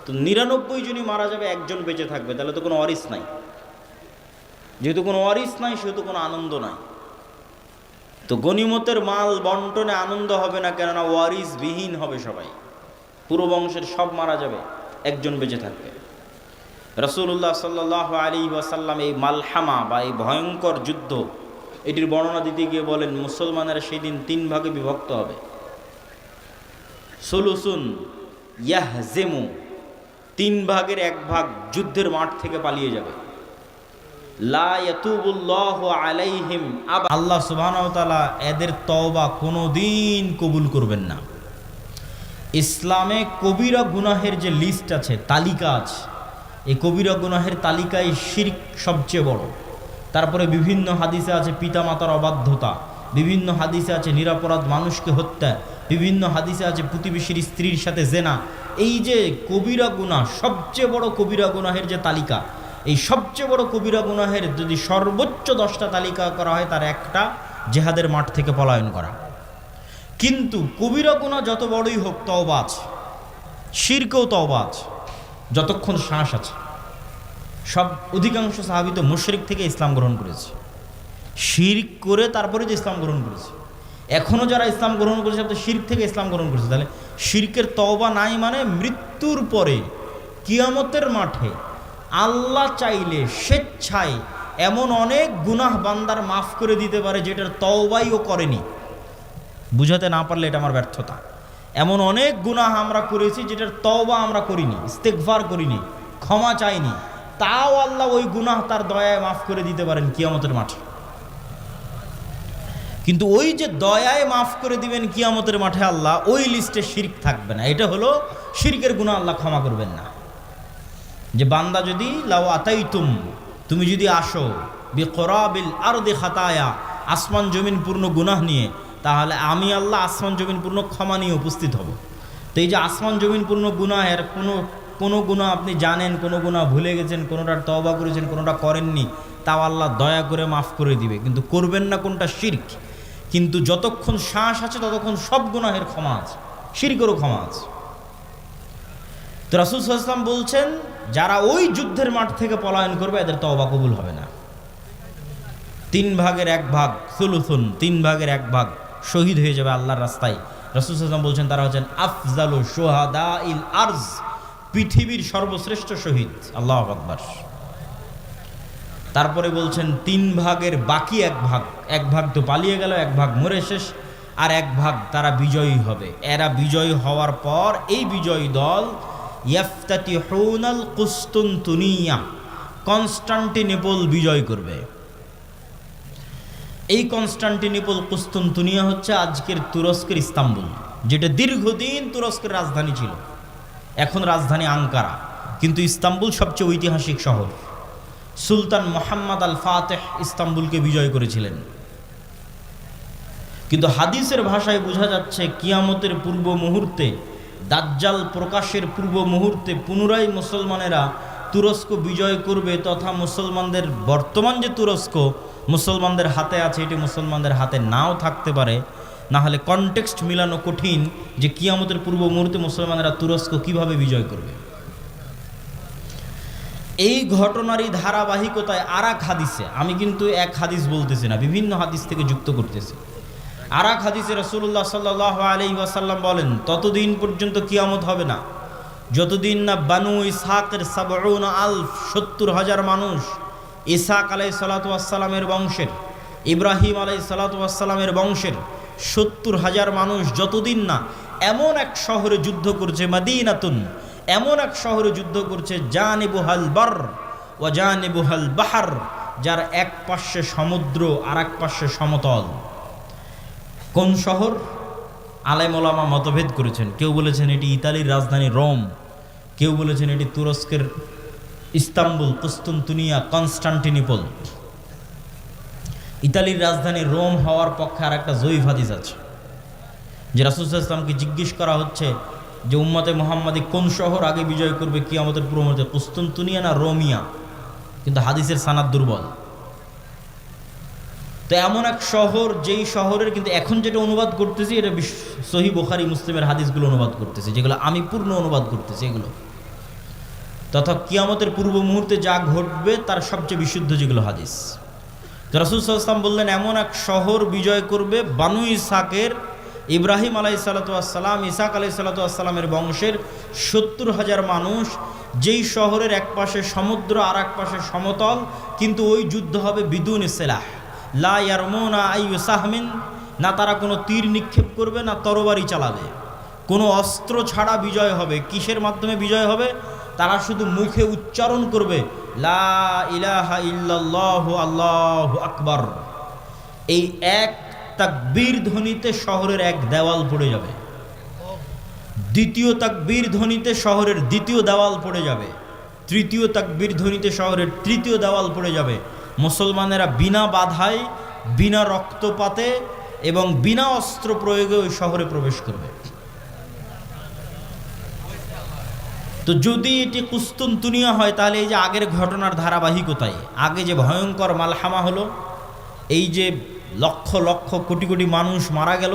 তো 99 জনই মারা যাবে, একজন বেঁচে থাকবে, তাহলে তো কোনো ওয়ারিস নাই। যেহেতু কোনো ওয়ারিস নাই সেহেতু কোনো আনন্দ নাই। তো গনিমতের মাল বন্টনে আনন্দ হবে না, কেননা ওয়ারিস বিহীন হবে সবাই। পুরো বংশের সব মারা যাবে, একজন বেঁচে থাকবে। রাসূলুল্লাহ সাল্লাল্লাহু আলাইহি ওয়াসাল্লাম এই মালহামা বা এই ভয়ঙ্কর যুদ্ধ এটির বর্ণনা দিতে গিয়ে বলেন, মুসলমানেরা সেই দিন 3 ভাগে বিভক্ত হবে। সুলুসুন ইয়াহজিমু, 3 ভাগের 1 ভাগ যুদ্ধের মাঠ থেকে পালিয়ে যাবে। লা ইয়াতুবুল্লাহু আলাইহিম, আল্লাহ সুবহানাহু ওয়া তাআলা এদের তওবা কোনোদিন কবুল করবেন না। ইসলামে কবিরা গুনাহের যে লিস্ট আছে, তালিকা আছে, এই কবিরা গুনাহের তালিকায় শিরক সবচেয়ে বড়। তারপরে বিভিন্ন হাদিসে আছে পিতামাতার অবাধ্যতা, বিভিন্ন হাদিসে আছে নিরপরাধ মানুষকে হত্যা, বিভিন্ন হাদিসে আছে প্রতিবেশীর স্ত্রীর সাথে জেনা। এই যে কবিরা গুনাহ, সবচেয়ে বড় কবিরা গুনাহের যে তালিকা, এই সবচেয়ে বড় কবিরা গুনাহের যদি সর্বোচ্চ 10টা তালিকা করা হয়, তার একটা জিহাদের মাঠ থেকে পলায়ন করা। কিন্তু কবিরা গুনাহ যত বড়ই হোক, তওবা আছে, শিরকেও তওবা আছে, যতক্ষণ শ্বাস আছে। সব অধিকাংশ সাহাবী তো মুশরিক থেকে ইসলাম গ্রহণ করেছে, শিরক করে তারপরে যে ইসলাম গ্রহণ করেছে। এখনও যারা ইসলাম গ্রহণ করেছে তো শিরক থেকে ইসলাম গ্রহণ করেছে। তাহলে শিরকের তওবা নাই মানে মৃত্যুর পরে কিয়ামতের মাঠে আল্লাহ চাইলে স্বেচ্ছায় এমন অনেক গুনাহ বান্দার মাফ করে দিতে পারে যেটার তওবাই ও করেনি। বুঝাতে না পারলে এটা আমার ব্যর্থতা। এমন অনেক গুনাহ আমরা করেছি যেটার তওবা আমরা করিনি, ইস্তেগফার করিনি, ক্ষমা চাইনি, তাও আল্লাহ ওই গুনাহ তার দয়ায় মাফ করে দিতে পারেন কিয়ামতের মাঠে। কিন্তু ওই যে দয়ায় মাফ করে দিবেন কিয়ামতের মাঠে আল্লাহ, ওই লিস্টে শিরক থাকবে না। এটা হলো শিরকের গুনাহ আল্লাহ ক্ষমা করবেন না। যে বান্দা যদি লাউ আতাইতুম, তুমি যদি আসো বিকরাবিল আরদি খাতায়া, আসমান জমিন পূর্ণ গুনাহ নিয়ে, তাহলে আমি আল্লাহ আসমান জমিন পূর্ণ ক্ষমা নিয়ে উপস্থিত হব। তো এই যে আসমান জমিন পূর্ণ গুনাহের কোনো গুনাহ আপনি জানেন, কোনো গুনাহ ভুলে গেছেন, কোনোটার তওবা করেছেন, কোনোটা করেননি, তাও আল্লাহ দয়া করে মাফ করে দিবে। কিন্তু করবেন না কোনটা? শিরক। কিন্তু যতক্ষণ শ্বাস আছে ততক্ষণ সব গুনাহের ক্ষমা আছে, শিরকেরও ক্ষমা আছে। তো রাসূল সাল্লাল্লাহু আলাইহি ওয়াসাল্লাম বলছেন, যারা ওই যুদ্ধের মাঠ থেকে পলায়ন করবে এদের তওবা কবুল হবে না। 3 ভাগের 1 ভাগ, সুলুসুন, 3 ভাগের 1 ভাগ শহীদ হয়ে যাবে আল্লাহর রাস্তায়। রাসূল সাল্লাল্লাহু আলাইহি ওয়াসাল্লাম বলছেন তারা হচ্ছেন আফজালু শুহাদাইল আরজ, পৃথিবীর সর্বশ্রেষ্ঠ শহীদ। আল্লাহু আকবার। তারপরে বলছেন 3 ভাগের বাকি 1 ভাগ, 1 ভাগ তো পালিয়ে গেল, 1 ভাগ মরে শেষ, আর 1 ভাগ তারা বিজয়ী হবে। এরা বিজয়ী হওয়ার পর এই বিজয়ী দল ইয়াফতাতিহুনাল কুস্তুনতুনিয়া, কনস্টান্টিনোপল বিজয় করবে। এই কনস্টান্টিনোপল কুস্তুনতুনিয়া হচ্ছে আজকের তুরস্কের ইস্তাম্বুল, যেটা দীর্ঘদিন তুরস্কের রাজধানী ছিল। এখন রাজধানী আঙ্কারা, কিন্তু ইস্তাম্বুল সবচেয়ে ঐতিহাসিক শহর। সুলতান মুহাম্মদ আল ফাতেহ ইস্তাম্বুলকে বিজয় করেছিলেন। কিন্তু হাদিসের ভাষায় বোঝা যাচ্ছে কিয়ামতের পূর্ব মুহূর্তে, দাজ্জাল প্রকাশের পূর্ব মুহূর্তে পুনরায় মুসলমানেরা তুরস্ক বিজয় করবে, তথা মুসলমানদের বর্তমান যে তুরস্ক মুসলমানদের হাতে আছে, এটি মুসলমানদের হাতে নাও থাকতে পারে। না হলে কনটেক্সট মিলানো কঠিন যে কিয়ামতের পূর্ব মুহূর্তে মুসলমানেরা তুরস্ক কিভাবে বিজয় করবে। এই ঘটনারই ধারাবাহিকতায় আর এক হাদিসে, আমি কিন্তু এক হাদিস বলতেছি না, বিভিন্ন হাদিস থেকে যুক্ত করতেছি। আর এক হাদিসে রাসূলুল্লাহ সাল্লাল্লাহু আলাইহি ওয়াসাল্লাম বলেন, ততদিন পর্যন্ত কিয়ামত হবে না যতদিন না বানু ইসহাকের 70,000 মানুষ, ইসহাক আলাইহিসসালাতু ওয়াসসালামের বংশের, ইব্রাহিম আলাইহিসসালাতু ওয়াসসালামের বংশের 70,000 মানুষ যতদিন না এমন এক শহরে যুদ্ধ করছে, মাদিনাতুন, এমন এক শহরে যুদ্ধ করছে, জানিবুহাল বার ওয়া জানিবুহাল বাহার, যার এক পাশে সমুদ্র আর এক পাশে সমতল। কোন শহর? আলেম ওলামা মতভেদ করেছেন। কেউ বলেছেন এটি ইতালির রাজধানী রোম, কেউ বলেছেন এটি তুরস্কের ইস্তাম্বুল, কুস্তুনতুনিয়া, কনস্টান্টিনোপল। ইতালির রাজধানী রোম হওয়ার পক্ষে আর একটা জয়ীফ হাদিস আছে, যে রাসূল সাল্লাল্লাহু আলাইহি ওয়াসাল্লামকে জিজ্ঞেস করা হচ্ছে যে উম্মতে মুহাম্মাদি কোন শহর আগে বিজয় করবে কিয়ামতের পূর্ব মুহূর্তে, কুস্তুনতুনিয়া না রোমিয়া, কিন্তু হাদিসের সানাদ দুর্বল। তো এমন এক শহর, যেই শহরের কিন্তু এখন যেটা অনুবাদ করতেছি এটা সহিহ বুখারী মুসলিমের হাদিসগুলো অনুবাদ করতেছি, যেগুলো আমি পূর্ণ অনুবাদ করতেছি এগুলো, তথা কিয়ামতের পূর্ব মুহূর্তে যা ঘটবে তার সবচেয়ে বিশুদ্ধ যেগুলো হাদিস। তো রাসূল সাল্লাল্লাহু আলাইহি ওয়াসাল্লাম বললেন এমন এক শহর বিজয় করবে বানু ইসহাকের, ইব্রাহিম আলাইহিসসালাতু ওয়াসসালাম, ইসহাক আলাইহিসসালাতু ওয়াসসালামের বংশের 70,000 মানুষ, যেই শহরের এক পাশে সমুদ্র আর এক পাশে সমতল, কিন্তু ওই যুদ্ধ হবে বিদুন সিলাহ, লা ইয়ারমুনা আইয়ু সাহমিন, না তারা কোনো তীর নিক্ষেপ করবে না তরবারি চালাবে, কোনো অস্ত্র ছাড়া বিজয় হবে। কিসের মাধ্যমে বিজয় হবে? তারা শুধু মুখে উচ্চারণ করবে লা ইলাহা ইল্লাল্লাহু আল্লাহু আকবার। এই এক তাকবীর ধ্বনিতে শহরের এক দেওয়াল পড়ে যাবে, দ্বিতীয় তাকবীর ধ্বনিতে শহরের দ্বিতীয় দেওয়াল পড়ে যাবে, তৃতীয় তাকবীর ধ্বনিতে শহরের তৃতীয় দেওয়াল পড়ে যাবে। মুসলমানেরা বিনা বাধায়, বিনা রক্তপাতে এবং বিনা অস্ত্র প্রয়োগে ওই শহরে প্রবেশ করবে। তো যদি এটি কুস্তুনতুনিয়া হয় তাহলে এই যে আগের ঘটনার ধারাবাহিকতায়, আগে যে ভয়ঙ্কর মালহামা হলো, এই যে লক্ষ লক্ষ কোটি কোটি মানুষ মারা গেল,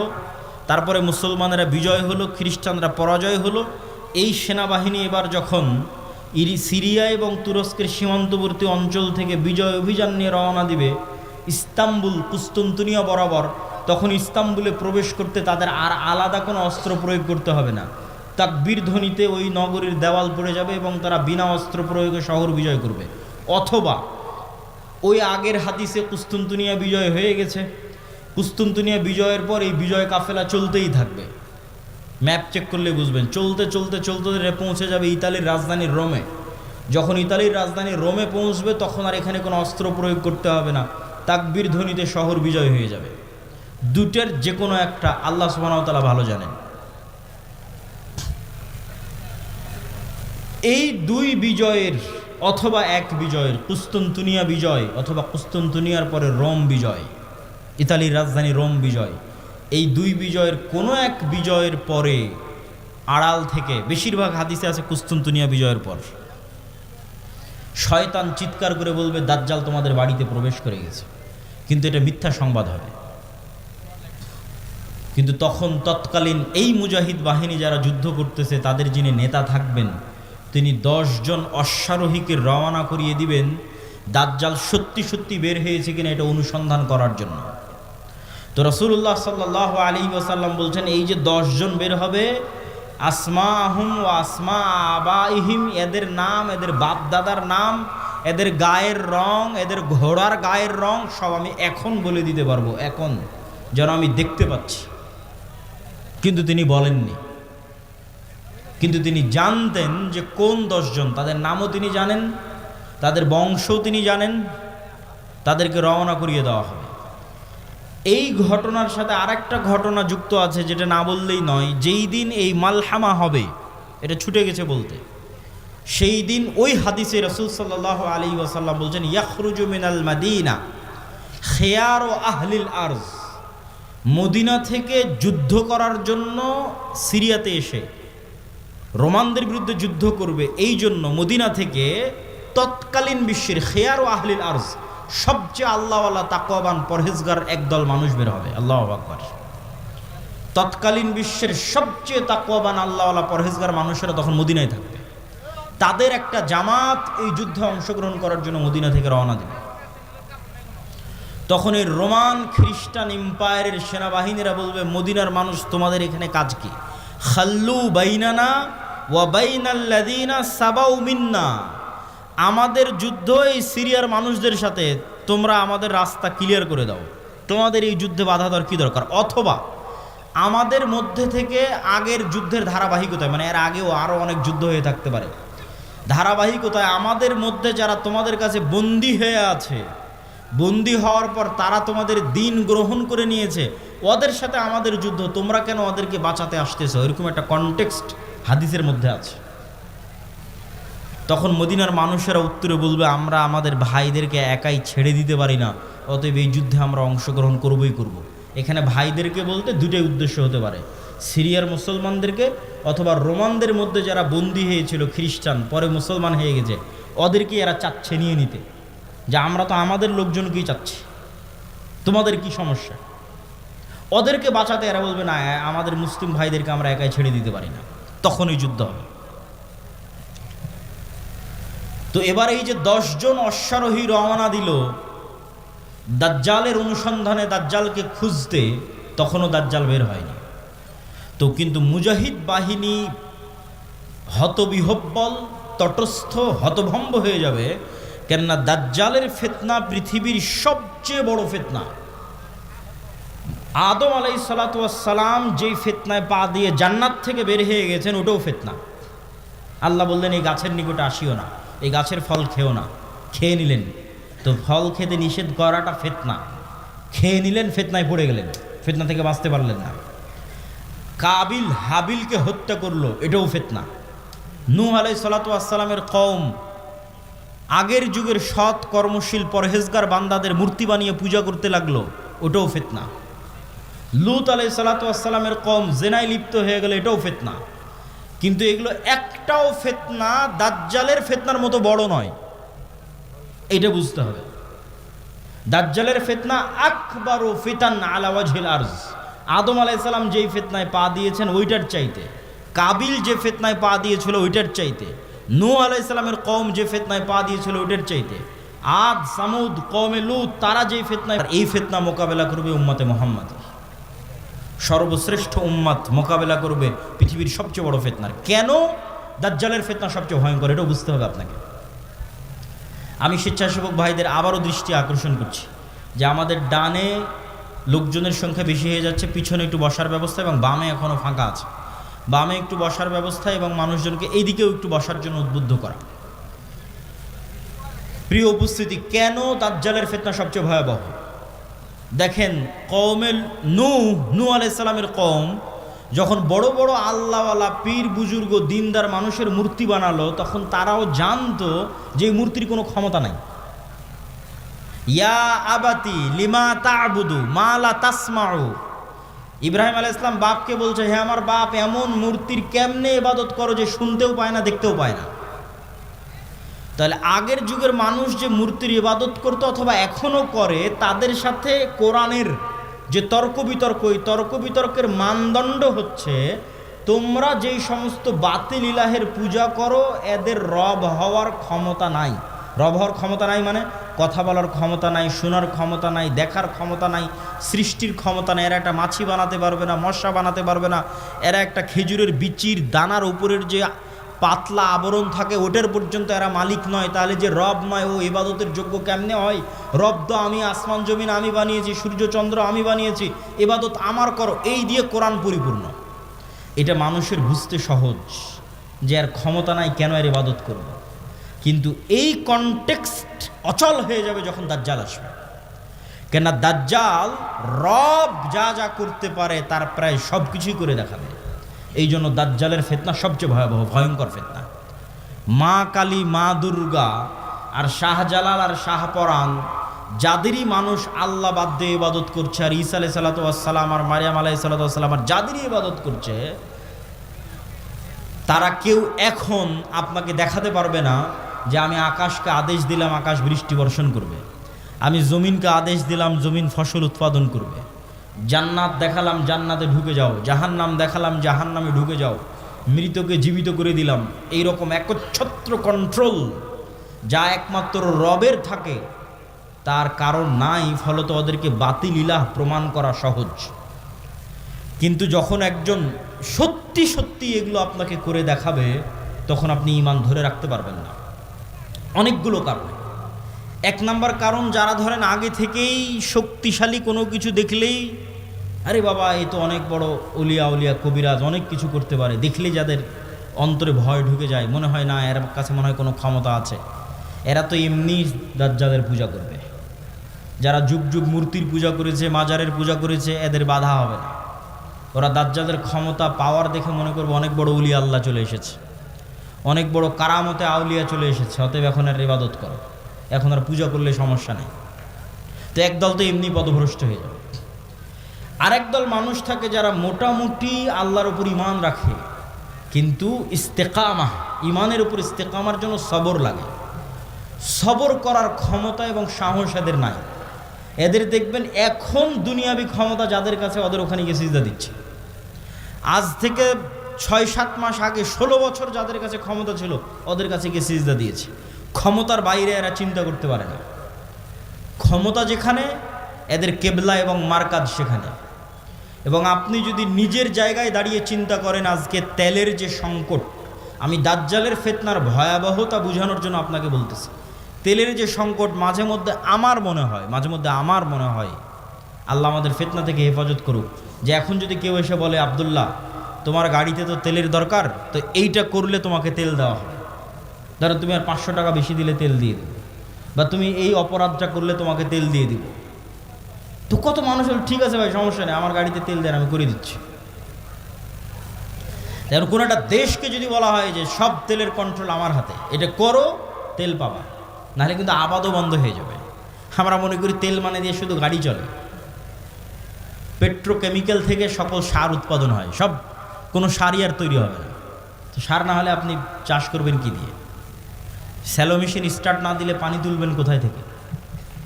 তারপরে মুসলমানেরা বিজয় হলো, খ্রিস্টানরা পরাজয় হলো, এই সেনাবাহিনী এবার যখন সিরিয়া এবং তুরস্কের সীমান্তবর্তী অঞ্চল থেকে বিজয় অভিযান নিয়ে রওনা দিবে ইস্তাম্বুল, কুস্তুনতুনিয়া বরাবর, তখন ইস্তাম্বুলে প্রবেশ করতে তাদের আর আলাদা কোনো অস্ত্র প্রয়োগ করতে হবে না। তাকবীর ধ্বনিতে ওই নগরীর দেওয়াল পড়ে যাবে এবং তারা বিনা অস্ত্র প্রয়োগে শহর বিজয় করবে। অথবা ওই আগের হাদিসে কুস্তুনতুনিয়া বিজয় হয়ে গেছে, কুস্তুনতুনিয়া বিজয়ের পর এই বিজয় কাফেলা চলতেই থাকবে। ম্যাপ চেক করলে বুঝবেন, চলতে চলতে চলতে পৌঁছে যাবে ইতালির রাজধানী রোমে। যখন ইতালির রাজধানী রোমে পৌঁছবে তখন আর এখানে কোনো অস্ত্র প্রয়োগ করতে হবে না, তাকবীর ধ্বনিতে শহর বিজয় হয়ে যাবে। দুটের যে কোনো একটা আল্লাহ সুবহানাহু ওয়া তাআলা ভালো জানেন। এই দুই বিজয়ের অথবা এক বিজয়ের, কুস্তুনতুনিয়া বিজয় অথবা কুস্তুনতুনিয়ার পরে রোম বিজয়, ইতালির রাজধানী রোম বিজয়, এই দুই বিজয়ের কোনো এক বিজয়ের পরে আড়াল থেকে, বেশিরভাগ হাদিসে আছে কুস্তুনতুনিয়া বিজয়ের পর, শয়তান চিৎকার করে বলবে দাজ্জাল তোমাদের বাড়িতে প্রবেশ করে গেছে, কিন্তু এটা মিথ্যা সংবাদ হবে। কিন্তু তখন তৎকালীন এই মুজাহিদ বাহিনী যারা যুদ্ধ করতেছে তাদের যিনি নেতা থাকবেন তিনি 10 জন অশ্বারোহীকে রওনা করিয়ে দিবেন দাজ্জাল সত্যি সত্যি বের হয়েছে কিনা এটা অনুসন্ধান করার জন্য। তো রাসূলুল্লাহ সাল্লাল্লাহু আলাইহি ওয়াসাল্লাম বলছেন এই যে 10 জন বের হবে, আসমাহুম ওয়া আসমা আবাইহিম, এদের নাম, এদের বাপ দাদার নাম, এদের গায়ের রং, এদের ঘোড়ার গায়ের রং সব আমি এখন বলে দিতে পারবো, এখন যেন আমি দেখতে পাচ্ছি। কিন্তু তিনি বলেননি, কিন্তু তিনি জানতেন যে কোন 10 জন, তাদের নামও তিনি জানেন, তাদের বংশও তিনি জানেন, তাদেরকে রওনা করিয়ে দেওয়া হবে। এই ঘটনার সাথে আরেকটা ঘটনা যুক্ত আছে যেটা না বললেই নয়। যেই দিন এই মালহামা হবে, এটা ছুটে গেছে বলতে, সেই দিন ওই হাদিসে রাসূল সাল্লাল্লাহু আলাইহি ওয়াসাল্লাম বলছেন ইয়াখরুজু মিনাল মাদিনা খিয়ারু আহলিল আরজ, মদিনা থেকে যুদ্ধ করার জন্য সিরিয়াতে এসে রোমানদের বিরুদ্ধে যুদ্ধ করবে, এই জন্য মদিনা থেকে তৎকালীন বিশ্বের খিয়ারু আহলিল আরজ, সবচেয়ে আল্লাহওয়ালা তাকওয়াবান পরহেজগার একদল মানুষ বের হবে। আল্লাহু আকবার। তৎকালীন বিশ্বের সবচেয়ে তাকওয়াবান আল্লাহওয়ালা পরহেজগার মানুষেরা তখন মদিনায় থাকবে, তাদের একটা জামাত এই যুদ্ধে অংশগ্রহণ করার জন্য মদিনা থেকে রওনা দেবে। তখন এই রোমান খ্রিস্টান এম্পায়ারের সেনাবাহিনীরা বলবে মদিনার মানুষ তোমাদের এখানে কাজ কি, খাল্লু বাইনানা ওয়া বাইনাল্লাযীনা সাবাউ মিন্না, আমাদের যুদ্ধ এই সিরিয়ার মানুষদের সাথে, তোমরা আমাদের রাস্তা ক্লিয়ার করে দাও, তোমাদের এই যুদ্ধে বাধা দেওয়ার কী দরকার। অথবা আমাদের মধ্যে থেকে আগের যুদ্ধের ধারাবাহিকতায়, মানে এর আগেও আরও অনেক যুদ্ধ হয়ে থাকতে পারে, ধারাবাহিকতায় আমাদের মধ্যে যারা তোমাদের কাছে বন্দী হয়ে আছে, বন্দী হওয়ার পর তারা তোমাদের দিন গ্রহণ করে নিয়েছে, ওদের সাথে আমাদের যুদ্ধ, তোমরা কেন ওদেরকে বাঁচাতে আসতেছো, এরকম একটা কনটেক্সট হাদিসের মধ্যে আছে। তখন মদিনার মানুষেরা উত্তরে বলবে, আমরা আমাদের ভাইদেরকে একাই ছেড়ে দিতে পারি না, অতএব এই যুদ্ধে আমরা অংশগ্রহণ করবই করব। এখানে ভাইদেরকে বলতে দুটোই উদ্দেশ্য হতে পারে, সিরিয়ার মুসলমানদেরকে অথবা রোমানদের মধ্যে যারা বন্দী হয়েছিল খ্রিস্টান, পরে মুসলমান হয়ে গেছে, ওদেরকে এরা চাচ্ছে নিয়ে নিতে, যে আমরা তো আমাদের লোকজনকেই চাচ্ছি, তোমাদের কি সমস্যা। ওদেরকে বাঁচাতে এরা বলবে, না আমাদের মুসলিম ভাইদেরকে আমরা একাই ছেড়ে দিতে পারি না, তখনই যুদ্ধ হবে। তো এবার এই যে 10 জন অশ্বারোহী রওনা দিল দাজ্জালের অনুসন্ধানে, দাজ্জালকে খুঁজতে, তখনও দাজ্জাল বের হয়নি। তো কিন্তু মুজাহিদ বাহিনী হতবিহব্বল, তটস্থ, হতভম্ব হয়ে যাবে, কেননা দাজ্জালের ফিতনা পৃথিবীর সবচেয়ে বড় ফিতনা। আদম আলাইহিসসালাতু ওয়াসসালাম যেই ফিতনায় পা দিয়ে জান্নাত থেকে বের হয়ে গেছেন, ওটাও ফিতনা। আল্লাহ বললেন, এই গাছের নিকটে আসিও না, এই গাছের ফল খেও না, খেয়ে নিলেন। তো ফল খেতে নিষেধ করাটা ফিতনা, খেয়ে নিলেন, ফিতনায় পড়ে গেলেন, ফিতনা থেকে বাঁচতে পারলেন না। কাবিল হাবিলকে হত্যা করলো, এটাও ফিতনা। নূহ আলাইহিসসালাতু ওয়াসসালামের কওম আগের যুগের সৎ কর্মশীল পরহেজগার বান্দাদের মূর্তি বানিয়ে পূজা করতে লাগলো, ওটাও ফিতনা। লূত আলাইহিসসালাতু ওয়াসসালামের কওম জেনায় লিপ্ত হয়ে গেল, এটাও ফিতনা। কিন্তু এগুলো একটাও ফিতনা দাজ্জালের ফিতনার মতো বড় নয়, এটা বুঝতে হবে। দাজ্জালের ফিতনা আকবারু ফিতান আলা ওয়াজহিল আরজ। আদম আলাইহিস সালাম যেই ফিতনায় পা দিয়েছেন ওইটার চাইতে, কাবিল যে ফিতনায় পা দিয়েছিল ওইটার চাইতে, নূহ আলাইহিস সালামের কওম যে ফিতনায় পা দিয়েছিল ওইটার চাইতে, আদ সামুদ কওমে লূত তারা যেই ফিতনায়, এই ফিতনা মোকাবেলা করবে উম্মতে মুহাম্মদ, সর্বশ্রেষ্ঠ উম্মত মোকাবেলা করবে পৃথিবীর সবচেয়ে বড় ফিতনার। কেন দাজ্জালের ফিতনা সবচেয়ে ভয়ঙ্কর, এটাও বুঝতে হবে আপনাকে। আমি স্বেচ্ছাসেবক ভাইদের আবারও দৃষ্টি আকর্ষণ করছি যে আমাদের ডানে লোকজনের সংখ্যা বেশি হয়ে যাচ্ছে, পিছনে একটু বসার ব্যবস্থা এবং বামে এখনও ফাঁকা আছে, বামে একটু বসার ব্যবস্থা এবং মানুষজনকে এইদিকেও একটু বসার জন্য উদ্বুদ্ধ করা। প্রিয় উপস্থিতি, কেন দাজ্জালের ফিতনা সবচেয়ে ভয়াবহ? দেখেন, কওমের নূহ আলাইহিস সালামের কওম যখন বড় বড় আল্লাহওয়ালা পীর বুজুর্গ দিনদার মানুষের মূর্তি বানালো, তখন তারাও জানতো যে মূর্তির কোনো ক্ষমতা নাই। ইয়া আবাতি লিমা তা'বুদু মা লা তাসমাউ, ইব্রাহিম আলাইহিস সালাম বাপকে বলছে, হে আমার বাপ, এমন মূর্তির কেমনে ইবাদত করো যে শুনতেও পায় না, দেখতেও পায় না। তাহলে আগের যুগের মানুষ যে মূর্তির ইবাদত করতো অথবা এখনও করে, তাদের সাথে কোরআনের যে তর্ক বিতর্ক, এই তর্ক বিতর্কের মানদণ্ড হচ্ছে, তোমরা যেই সমস্ত বাতিল ইলাহের পূজা করো এদের রব হওয়ার ক্ষমতা নাই। রব হওয়ার ক্ষমতা নাই মানে কথা বলার ক্ষমতা নাই, শোনার ক্ষমতা নাই, দেখার ক্ষমতা নাই, সৃষ্টির ক্ষমতা নাই। এরা একটা মাছি বানাতে পারবে না, মশা বানাতে পারবে না, এরা একটা খেজুরের বিচির দানার উপরের যে পাতলা আবরণ থাকে ওটার পর্যন্ত এরা মালিক নয়। তাহলে যে রব নয়, ও ইবাদতের যোগ্য কেমনে হয়? রব তো আমি, আসমান জমিন আমি বানিয়েছি, সূর্য চন্দ্র আমি বানিয়েছি, ইবাদত আমার করো, এই দিয়ে কোরআন পরিপূর্ণ। এটা মানুষের বুঝতে সহজ যে এর ক্ষমতা নাই, কেন এর ইবাদত করব। কিন্তু এই কনটেক্সট অচল হয়ে যাবে যখন দাজ্জাল আসবে। কেননা দাজ্জাল রব যা যা করতে পারে তার প্রায় সব কিছুই করে দেখাবে। এই জন্য দাজ্জালের ফিতনা সবচেয়ে ভয়াবহ, ভয়ঙ্কর ফিতনা। মা কালী, মা দুর্গা আর শাহজালাল আর শাহপরাণ, যাদেরই মানুষ আল্লাহ বাদ দিয়ে ইবাদত করছে, আর ঈসা আলাইহিস সালাতু ওয়াস সালাম আর মারিয়াম আলাইহিস সালাতু ওয়াস সালাম আর যাদেরই ইবাদত করছে, তারা কেউ এখন আপনাকে দেখাতে পারবে না যে আমি আকাশকে আদেশ দিলাম আকাশ বৃষ্টি বর্ষণ করবে, আমি জমিনকে আদেশ দিলাম জমিন ফসল উৎপাদন করবে, জান্নাত দেখালাম জান্নাতে ঢুকে যাও, জাহান্নাম দেখালাম জাহান্নামে ঢুকে যাও, মৃতকে জীবিত করে দিলাম। এই রকম একচ্ছত্র কন্ট্রোল যা একমাত্র রবের থাকে তার কারণ নাই, ফলত ওদেরকে বাতিল ইলাহ প্রমাণ করা সহজ। কিন্তু যখন একজন সত্যি সত্যি এগুলো আপনাকে করে দেখাবে, তখন আপনি ঈমান ধরে রাখতে পারবেন না। অনেকগুলো কারণে। এক নাম্বার কারণ, যারা ধরেন আগে থেকেই শক্তিশালী কোনো কিছু দেখলেই আরে বাবা এই তো অনেক বড় অলিয়া উলিয়া কবিরাজ, অনেক কিছু করতে পারে, দেখলেই যাদের অন্তরে ভয় ঢুকে যায়, মনে হয় না এর কাছে মনে হয় কোনো ক্ষমতা আছে, এরা তো এমনি দাজ্জালের পূজা করবে। যারা যুগ যুগ মূর্তির পূজা করেছে, মাজারের পূজা করেছে, এদের বাধা হবে না। ওরা দাজ্জালের ক্ষমতা পাওয়ার দেখে মনে করবে অনেক বড় উলিয়া আল্লাহ চলে এসেছে, অনেক বড় কারামতে আউলিয়া চলে এসেছে, অতএব এখন আর ইবাদত করো, এখন আর পূজা করলে সমস্যা নেই। তো একদল তো এমনি পথভ্রষ্ট হয়ে যাবে। আরেক দল মানুষ থাকে যারা মোটামুটি আল্লাহর উপর ঈমান রাখে, কিন্তু ইস্তেকামা, ঈমানের উপর ইস্তেকামার জন্য সবর লাগে। সবর করার ক্ষমতা এবং সাহস এদের নাই। এদের দেখবেন এখন দুনিয়াবি ক্ষমতা যাদের কাছে, ওদের ওখানে গিয়ে সিজদা দিচ্ছে। আজ থেকে 6-7 মাস আগে 16 বছর যাদের কাছে ক্ষমতা ছিল, ওদের কাছে গিয়ে সিজদা দিয়েছে। ক্ষমতার বাইরে এরা চিন্তা করতে পারে না। ক্ষমতা যেখানে, এদের কেবলা এবং মারকাজ সেখানে। এবং আপনি যদি নিজের জায়গায় দাঁড়িয়ে চিন্তা করেন, আজকে তেলের যে সংকট, আমি দাজ্জালের ফিতনার ভয়াবহতা বোঝানোর জন্য আপনাকে বলতেছি। তেলের যে সংকট, মাঝে মধ্যে আমার মনে হয় আল্লাহ আমাদের ফিতনা থেকে হেফাজত করুক, যে এখন যদি কেউ এসে বলে আব্দুল্লাহ তোমার গাড়িতে তো তেলের দরকার, তো এইটা করলে তোমাকে তেল দেওয়া হবে, ধরো তুমি আর 500 টাকা বেশি দিলে তেল দিয়ে দেবে, বা তুমি এই অপরাধটা করলে তোমাকে তেল দিয়ে দিব। তো কত মানুষ হল ঠিক আছে ভাই সমস্যা নেই, আমার গাড়িতে তেল দেন, আমি করে দিচ্ছি। যেমন কোনো একটা দেশকে যদি বলা হয় যে সব তেলের কন্ট্রোল আমার হাতে, এটা করো তেল পাবা, নাহলে কিন্তু আবাদও বন্ধ হয়ে যাবে। আমরা মনে করি তেল মানে দিয়ে শুধু গাড়ি চলে। পেট্রোকেমিক্যাল থেকে সকল সার উৎপাদন হয়, সব কোনো সারই আর তৈরি হবে না। তো সার না হলে আপনি চাষ করবেন কি দিয়ে? স্যালো মেশিন স্টার্ট না দিলে পানি তুলবেন কোথায় থেকে?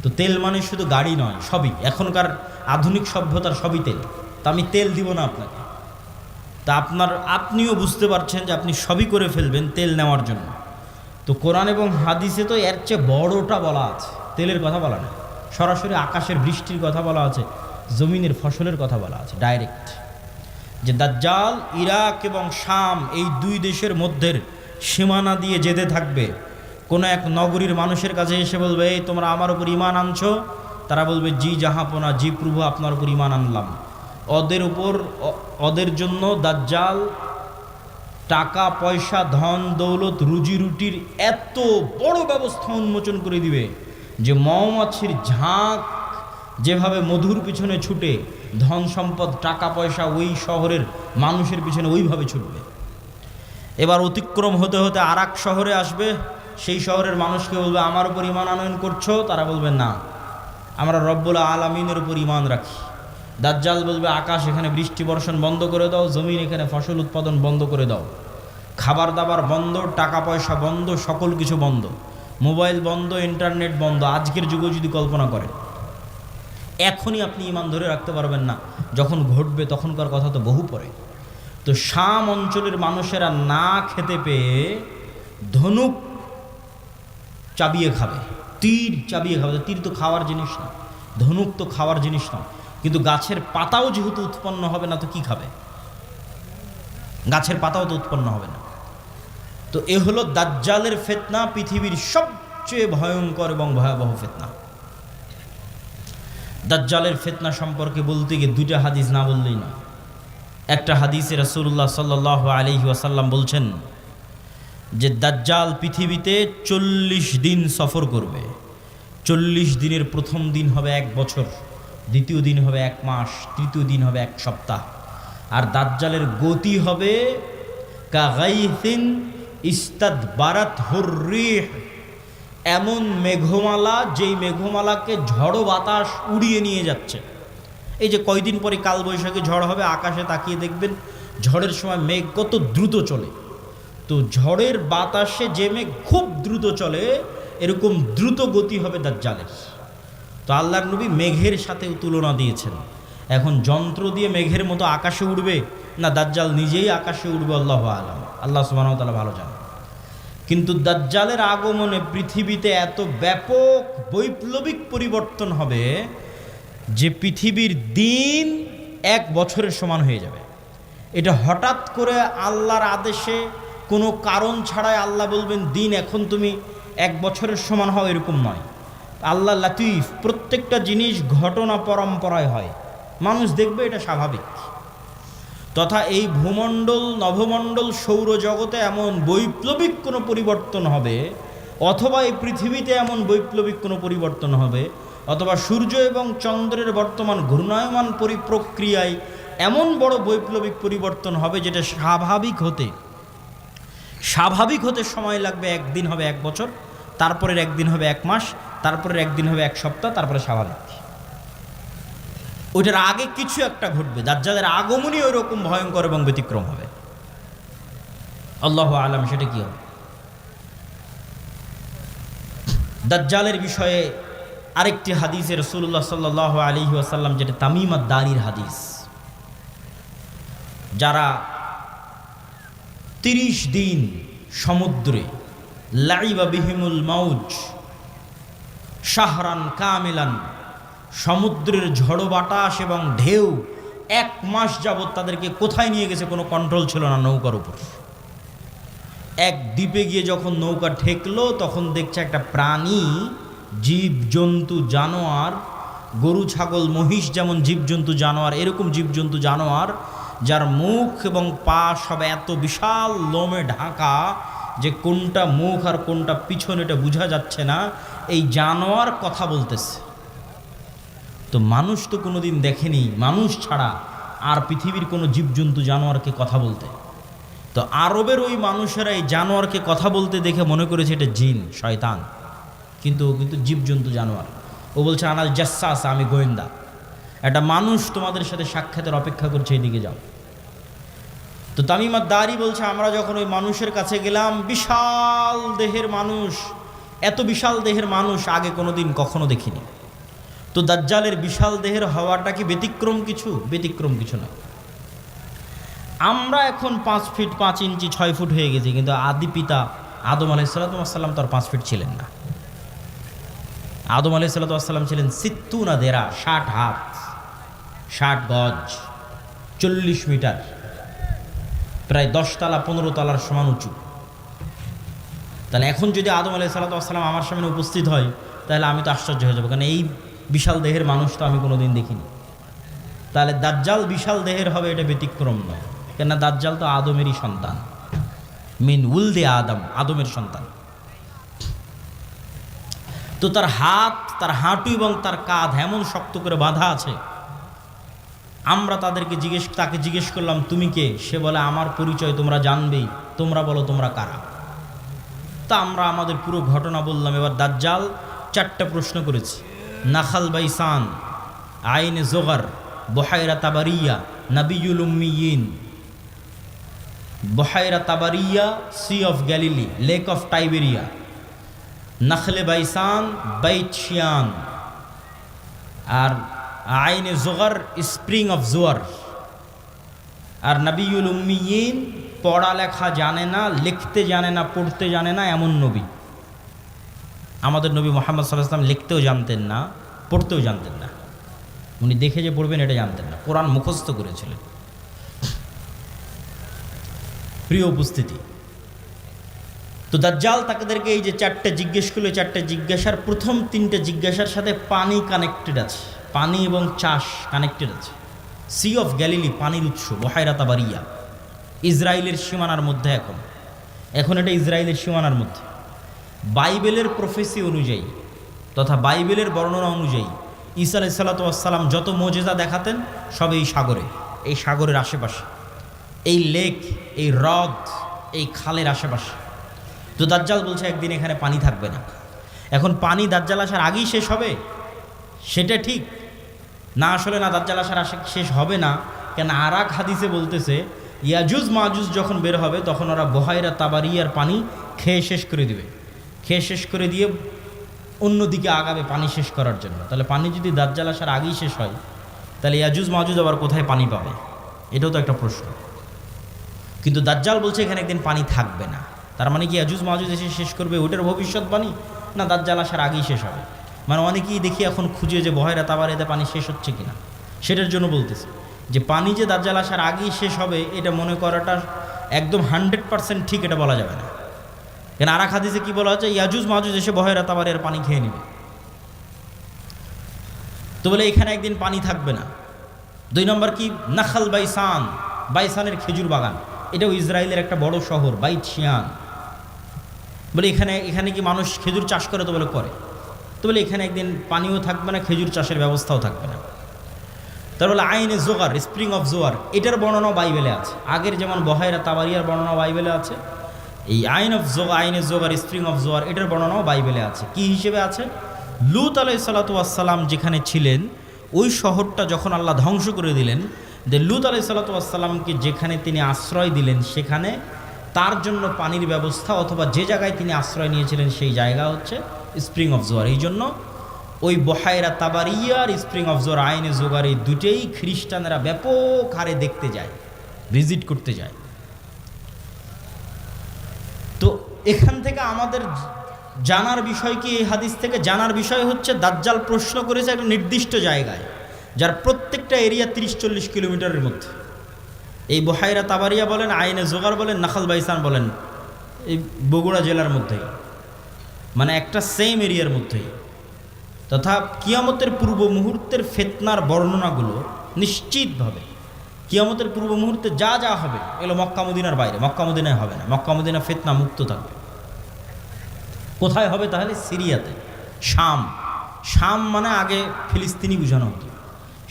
তো তেল মানে শুধু গাড়ি নয়, সবই এখনকার আধুনিক সভ্যতার সবই তেল। তা আমি তেল দিব না আপনাকে, তা আপনিও বুঝতে পারছেন যে আপনি সবই করে ফেলবেন তেল নেওয়ার জন্য। তো কোরআন এবং হাদিসে তো এর চেয়ে বড়টা বলা আছে, তেলের কথা বলা না, সরাসরি আকাশের বৃষ্টির কথা বলা আছে, জমিনের ফসলের কথা বলা আছে ডাইরেক্ট, যে দাজ্জাল ইরাক এবং শাম এই 2 দেশের মধ্যের সীমানা দিয়ে যেতে থাকবে। কোনো এক নগরীর মানুষের কাছে এসে বলবে এই তোমরা আমার উপর ঈমান আনছো, তারা বলবে জি জাহাপনা, জি প্রভু আপনার উপর ঈমান আনলাম। ওদের জন্য দাজ্জাল টাকা পয়সা ধন দৌলত রুজি রুটির এত বড় ব্যবস্থা উন্মোচন করে দিবে যে মৌমাছির ঝাঁক যেভাবে মধুর পিছনে ছুটে, ধন সম্পদ টাকা পয়সা ওই শহরের মানুষের পিছনে ওইভাবে ছুটবে। এবার অতিক্রম হতে হতে আর এক শহরে আসবে, সেই শহরের মানুষকে বলবে আমার উপর ঈমান আনয়ন করছো, তারা বলবে না আমরা রব্বুল আলামিনের উপর ঈমান রাখি। দাজ্জাল বলবে আকাশ এখানে বৃষ্টি বর্ষণ বন্ধ করে দাও, জমিন এখানে ফসল উৎপাদন বন্ধ করে দাও, খাবার দাবার বন্ধ, টাকা পয়সা বন্ধ, সকল কিছু বন্ধ, মোবাইল বন্ধ, ইন্টারনেট বন্ধ। আজকের যুগে যদি কল্পনা করেন, এখনই আপনি ঈমান ধরে রাখতে পারবেন না, যখন ঘটবে তখনকার কথা তো বহু পরে। তো শাম অঞ্চলের মানুষেরা না খেতে পেয়ে ধনুক চাবিয়ে খাবে, তীর চাবিয়ে খাবে। তীর তো খাওয়ার জিনিস না, ধনুক তো খাওয়ার জিনিস না, কিন্তু গাছের পাতাও যেহেতু উৎপন্ন হবে না তো কি খাবে? গাছের পাতাও তো উৎপন্ন হবে না। তো এ হলো দাজ্জালের ফিতনা, পৃথিবীর সবচেয়ে ভয়ঙ্কর এবং ভয়াবহ ফিতনা। দাজ্জালের ফিতনা সম্পর্কে বলতে গিয়ে 2টা হাদিস না বললেই না। একটা হাদিসে রাসূলুল্লাহ সাল্লাল্লাহু আলাইহি ওয়াসাল্লাম বলছেন যে দাজ্জাল পৃথিবীতে 40 দিন সফর করবে। 40 দিনের প্রথম দিন হবে 1 বছর, দ্বিতীয় দিন হবে 1 মাস, তৃতীয় দিন হবে 1 সপ্তাহ। আর দাজ্জালের গতি হবে কাগাইসিন ইস্তাদবারাত হুররিহ, এমন মেঘমালা যেই মেঘমালাকে ঝড়ো বাতাস উড়িয়ে নিয়ে যাচ্ছে। এই যে কয়দিন পরে কালবৈশাখী ঝড় হবে, আকাশে তাকিয়ে দেখবেন ঝড়ের সময় মেঘ কত দ্রুত চলে। তো ঝড়ের বাতাসে যে মেঘ খুব দ্রুত চলে, এরকম দ্রুত গতি হবে দাজ্জালের। তো আল্লাহর নবী মেঘের সাথে তুলনা দিয়েছেন। এখন যন্ত্র দিয়ে মেঘের মতো আকাশে উড়বে না দাজ্জাল নিজেই আকাশে উড়বে, আল্লাহু আলাম, আল্লাহ সুবহানাহু ওয়া তাআলা ভালো জানেন। কিন্তু দাজ্জালের আগমনে পৃথিবীতে এত ব্যাপক বৈপ্লবিক পরিবর্তন হবে যে পৃথিবীর দিন 1 বছরের সমান হয়ে যাবে। এটা হঠাৎ করে আল্লাহর আদেশে কোনো কারণ ছাড়াই আল্লাহ বলবেন দিন এখন তুমি 1 বছরের সমান হও, এরকম নয়। আল্লাহ লাতিফ, প্রত্যেকটা জিনিস ঘটনা পরম্পরায় হয়, মানুষ দেখবে এটা স্বাভাবিক। তথা এই ভূমণ্ডল, নভমণ্ডল, সৌরজগতে এমন বৈপ্লবিক কোনো পরিবর্তন হবে, অথবা এই পৃথিবীতে এমন বৈপ্লবিক কোনো পরিবর্তন হবে, অথবা সূর্য এবং চন্দ্রের বর্তমান ঘূর্ণায়মান প্রক্রিয়ায় এমন বড় বৈপ্লবিক পরিবর্তন হবে যেটা স্বাভাবিক হতে সময় লাগবে। একদিন হবে 1 বছর, তারপরের একদিন হবে 1 মাস, তারপরের একদিন হবে 1 সপ্তাহ, তারপরে স্বাভাবিক। ওইটার আগে কিছু একটা ঘটবে, দাজ্জালের আগমনই ওই রকম ভয়ঙ্কর এবং ব্যতিক্রম হবে। আল্লাহু আলাম সেটা কি হবে। দাজ্জালের বিষয়ে আরেকটি হাদিসে রাসূলুল্লাহ সাল্লাল্লাহু আলাইহি ওয়াসাল্লাম, যেটা তামিম আদ-দারির হাদিস, যারা 30 দিন সমুদ্রে লাইবা বিহিমুল মাউজ শাহরান কামিলান, সমুদ্রের ঝড়ো বাতাস এবং ঢেউ 1 মাস যাবৎ তাদেরকে কোথায় নিয়ে গেছে কোনো কন্ট্রোল ছিল না নৌকার উপর। এক দ্বীপে গিয়ে যখন নৌকা ঠেকলো, তখন দেখছে একটা প্রাণী, জীবজন্তু, জানোয়ার, গরু ছাগল মহিষ যেমন জীবজন্তু জানোয়ার, এরকম জীবজন্তু জানোয়ার যার মুখ এবং পা সব এত বিশাল লোমে ঢাকা যে কোনটা মুখ আর কোনটা পিছন এটা বোঝা যাচ্ছে না, এই জানোয়ার কথা বলতেছে। তো মানুষ তো কোনোদিন দেখেনি, মানুষ ছাড়া আর পৃথিবীর কোনো জীবজন্তু জানোয়ারকে কথা বলতে। তো আরবের ওই মানুষেরা এই জানোয়ারকে কথা বলতে দেখে মনে করেছে এটা জিন, শয়তান, কিন্তু জীবজন্তু জানোয়ার। ও বলছে আনাল জাসসাস, আমি গোয়েন্দা, একটা মানুষ তোমাদের সাথে সাক্ষাতের অপেক্ষা করছে, এদিকে যাও। তো তামিম আদ-দারি বলছে আমরা যখন ওই মানুষের কাছে গেলাম, বিশাল দেহের মানুষ, এত বিশাল দেহের মানুষ আগে কোনোদিন কখনো দেখিনি। তো দাজ্জালের বিশাল দেহের হওয়াটা কি ব্যতিক্রম কিছু? ব্যতিক্রম কিছু না। আমরা এখন 5 ফিট 5 ইঞ্চি 6 ফুট হয়ে গেছি, কিন্তু আদি পিতা আদম আলাইহিস সালাম তো আর 5 ফিট ছিলেন না। আদম আলাইহিস সালাম ছিলেন 60 দেরা, 60 হাত, 60 গজ, 40 মিটার, প্রায় 10 তলা 15 তলার সমান উঁচু। তাহলে এখন যদি আদম আলাইহিস সালাম আমার সামনে উপস্থিত হয়, তাহলে আমি তো আশ্চর্য হয়ে যাবো, কারণ এই বিশাল দেহের মানুষ তো আমি কোনোদিন দেখিনি। তাহলে দাজ্জাল বিশাল দেহের হবে, এটা ব্যতিক্রম নয়, কেননা দাজ্জাল তো আদমেরই সন্তান, মিন উলদে আদম, আদমের সন্তান। তো তার হাত, তার হাঁটু এবং তার কাঁধ এমন শক্ত করে বাঁধা আছে। আমরা তাকে জিজ্ঞেস করলাম তুমি কে? সে বলে আমার পরিচয় তোমরা জানবেই, তোমরা বলো তোমরা কারা। তা আমরা আমাদের পুরো ঘটনা বললাম। এবার দাজ্জাল 4টা প্রশ্ন করেছে। নাখাল বাইসান, আইনে জোগার, বহাইরা তাবারিয়া, নাবিয়ুল উম্মিয়িন। বহাইরা তাবারিয়া, sea of Galilee, lake of Tiberia. নাখলে বাইসান, বাইত শিয়ান। আর আইনে জোগার, স্প্রিং অফ জোয়ার। আর নাবিয়ুল উম্মিয়িন, পড়ালেখা জানে না, লিখতে জানে না, পড়তে জানে না, এমন নবী। আমাদের নবী মুহাম্মদ সাল্লাল্লাহু আলাইহি ওয়াসাল্লাম লিখতেও জানতেন না, পড়তেও জানতেন না। উনি দেখে যে পড়বেন এটা জানতেন না, কোরআন মুখস্থ করেছিলেন। প্রিয় উপস্থিতি, তো দাজ্জাল তাদেরকে এই যে 4টে জিজ্ঞেস করলো, 4টে জিজ্ঞাসার প্রথম 3টে জিজ্ঞাসার সাথে পানি কানেক্টেড আছে, পানি এবং চাষ কানেক্টেড আছে। সি অফ গ্যালিলি, পানির উৎস, বহাইরা তাবারিয়া, ইসরায়েলের সীমানার মধ্যে। এখন এটা ইসরায়েলের সীমানার মধ্যে। বাইবেলের প্রফেসি অনুযায়ী তথা বাইবেলের বর্ণনা অনুযায়ী ঈসা আলাইহিস সালাম যত মুজিজা দেখাতেন সব এই সাগরের আশেপাশে, এই লেক, এই হ্রদ, এই খালের আশেপাশে। তো দাজ্জাল বলছে একদিন এখানে পানি থাকবে না। এখন পানি দাজ্জাল আসার আগেই শেষ হবে সেটা ঠিক না, আসলে না, দাজ্জাল আসার শেষ হবে না। কেন আর এক হাদিসে বলতেছে ইয়াজুজ মাজুজ যখন বের হবে তখন ওরা বহাইরা তাবারিয়ার পানি খেয়ে শেষ করে দিবে, খেয়ে শেষ করে দিয়ে অন্যদিকে আগাবে পানি শেষ করার জন্য। তাহলে পানি যদি দাজ্জাল আসার আগেই শেষ হয়, তাহলে ইয়াজুজ মাজুজ আবার কোথায় পানি পাবে? এটাও তো একটা প্রশ্ন। কিন্তু দাজ্জাল বলছে এখানে একদিন পানি থাকবে না। তার মানে কি ইয়াজুজ মাজুজ এসে শেষ করবে ওটার ভবিষ্যৎবাণী, না দাজ্জাল আসার আগেই শেষ হবে? মানে অনেকেই দেখি এখন খুঁজে যে বহাইরা তাবারিয়াতে পানি শেষ হচ্ছে কিনা, সেটার জন্য বলতেছে। যে পানি যে দাজ্জাল আসার আগেই শেষ হবে এটা মনে করাটা একদম 100% ঠিক এটা বলা যাবে না। কেন আর এক হাদিসে কি বলা হচ্ছে, ইয়াজুজ মাজুজ এসে বহেরা তাবারের পানি খেয়ে নেবে। তো বলে এখানে একদিন পানি থাকবে না। 2 নম্বর কি, নাখাল বাইসান, বাইসানের খেজুর বাগান, এটাও ইসরায়েলের একটা বড় শহর, বাইত শিয়ান। বলে এখানে কি মানুষ খেজুর চাষ করে? তো বলে করে। তো বলে এখানে একদিন পানিও থাকবে না, খেজুর চাষের ব্যবস্থাও থাকবে না। তার বলে আইনে জোগার, স্প্রিং অফ জোয়ার, এটার বর্ণনাও বাইবেলে আছে। আগের যেমন বহায়রা তাবারিয়ার বর্ণনা বাইবেলে আছে, এই আইনে জোগার, স্প্রিং অফ জোয়ার, এটার বর্ণনাও বাইবেলে আছে। কি হিসেবে আছে? লূত আলাইহিস সালাতু ওয়াস সালাম যেখানে ছিলেন, ওই শহরটা যখন আল্লাহ ধ্বংস করে দিলেন, যে লূত আলাইহিস সালাতু ওয়াস সালামকে যেখানে তিনি আশ্রয় দিলেন, সেখানে তার জন্য পানির ব্যবস্থা, অথবা যে জায়গায় তিনি আশ্রয় নিয়েছিলেন সেই জায়গা হচ্ছে স্প্রিং অফ জোয়ার। এই জন্য ওই বহায়রা তাবারিয়ার স্প্রিং অফ জোয়ার, আইনে জোগার, এই দুটেই খ্রিস্টানেরা ব্যাপক হারে দেখতে যায়, ভিজিট করতে যায়। তো এখান থেকে আমাদের জানার বিষয় কি, এই হাদিস থেকে জানার বিষয় হচ্ছে দাজ্জাল প্রশ্ন করেছে একটা নির্দিষ্ট জায়গায়, যার প্রত্যেকটা এরিয়া 30-40 কিলোমিটারের মধ্যে। এই বহায়রা তাবারিয়া বলেন, আইনে জোগার বলেন, নাখাল বাইসান বলেন, এই বগুড়া জেলার মধ্যেই, মানে একটা সেম এরিয়ার মধ্যেই। তথা কিয়ামতের পূর্ব মুহূর্তের ফিতনার বর্ণনাগুলো নিশ্চিতভাবে কিয়ামতের পূর্ব মুহূর্তে যা যা হবে এগুলো মক্কা মদিনার বাইরে, মক্কা মদিনায় হবে না। মক্কা মদিনা ফিতনা মুক্ত থাকবে। কোথায় হবে তাহলে? সিরিয়াতে, শাম। শাম মানে আগে ফিলিস্তিনি বোঝানো হতো,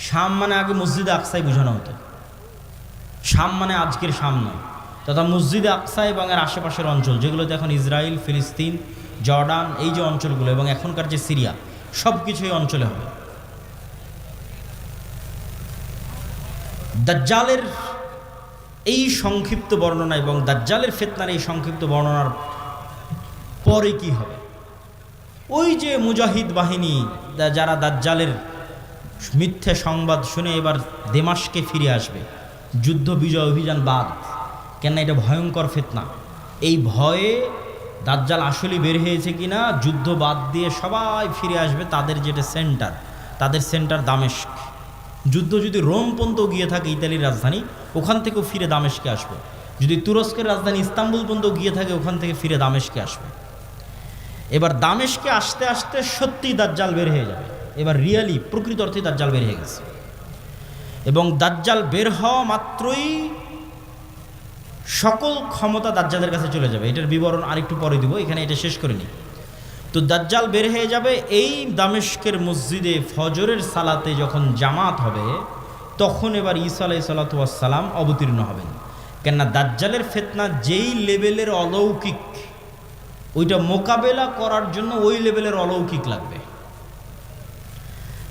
শাম মানে আগে মসজিদে আকসাই বোঝানো হতো। শাম মানে আজকের শাম নয়, তথা মসজিদে আকসা এবং এর আশেপাশের অঞ্চল, যেগুলোতে এখন ইসরায়েল, ফিলিস্তিন, জর্ডান, এই যে অঞ্চলগুলো এবং এখনকার যে সিরিয়া, সব কিছু এই অঞ্চলে হবে। দাজ্জালের এই সংক্ষিপ্ত বর্ণনা এবং দাজ্জালের ফিতনার এই সংক্ষিপ্ত বর্ণনার পরে কি হবে? ওই যে মুজাহিদ বাহিনী যারা দাজ্জালের মিথ্যে সংবাদ শুনে এবার দেমাশকে ফিরে আসবে, যুদ্ধ বিজয় অভিযান বাদ, কেন এটা ভয়ঙ্কর ফিতনা। এই ভয়ে দাজ্জাল আসলে বের হয়েছে কিনা, যুদ্ধ বাদ দিয়ে সবাই ফিরে আসবে তাদের যেটা সেন্টার, তাদের সেন্টার দামেস্ক। যুদ্ধ যদি রোম পর্যন্ত গিয়ে থাকে, ইতালির রাজধানী, ওখান থেকেও ফিরে দামেস্কে আসবে। যদি তুরস্কের রাজধানী ইস্তাম্বুল পর্যন্ত গিয়ে থাকে, ওখান থেকে ফিরে দামেস্কে আসবে। এবার দামেস্কে আসতে আসতে সত্যিই দাজ্জাল বের হয়ে যাবে। এবার রিয়ালি প্রকৃত অর্থে দাজ্জাল বের হয়ে গেছে। এবং দাজ্জাল বের হওয়া মাত্রই সকল ক্ষমতা দাজ্জালের কাছে চলে যাবে। এটার বিবরণ আরেকটু পরে দিব, এখানে এটা শেষ করে নিই। তো দাজ্জাল বের হয়ে যাবে। এই দামেস্কের মসজিদে ফজরের সালাতে যখন জামাত হবে, তখন এবার ঈসা আলাইহিস সালাতু ওয়াস সালাম অবতীর্ণ হবেন। কেননা দাজ্জালের ফিতনা যেই লেভেলের অলৌকিক, ওইটা মোকাবেলা করার জন্য ওই লেভেলের অলৌকিক লাগবে।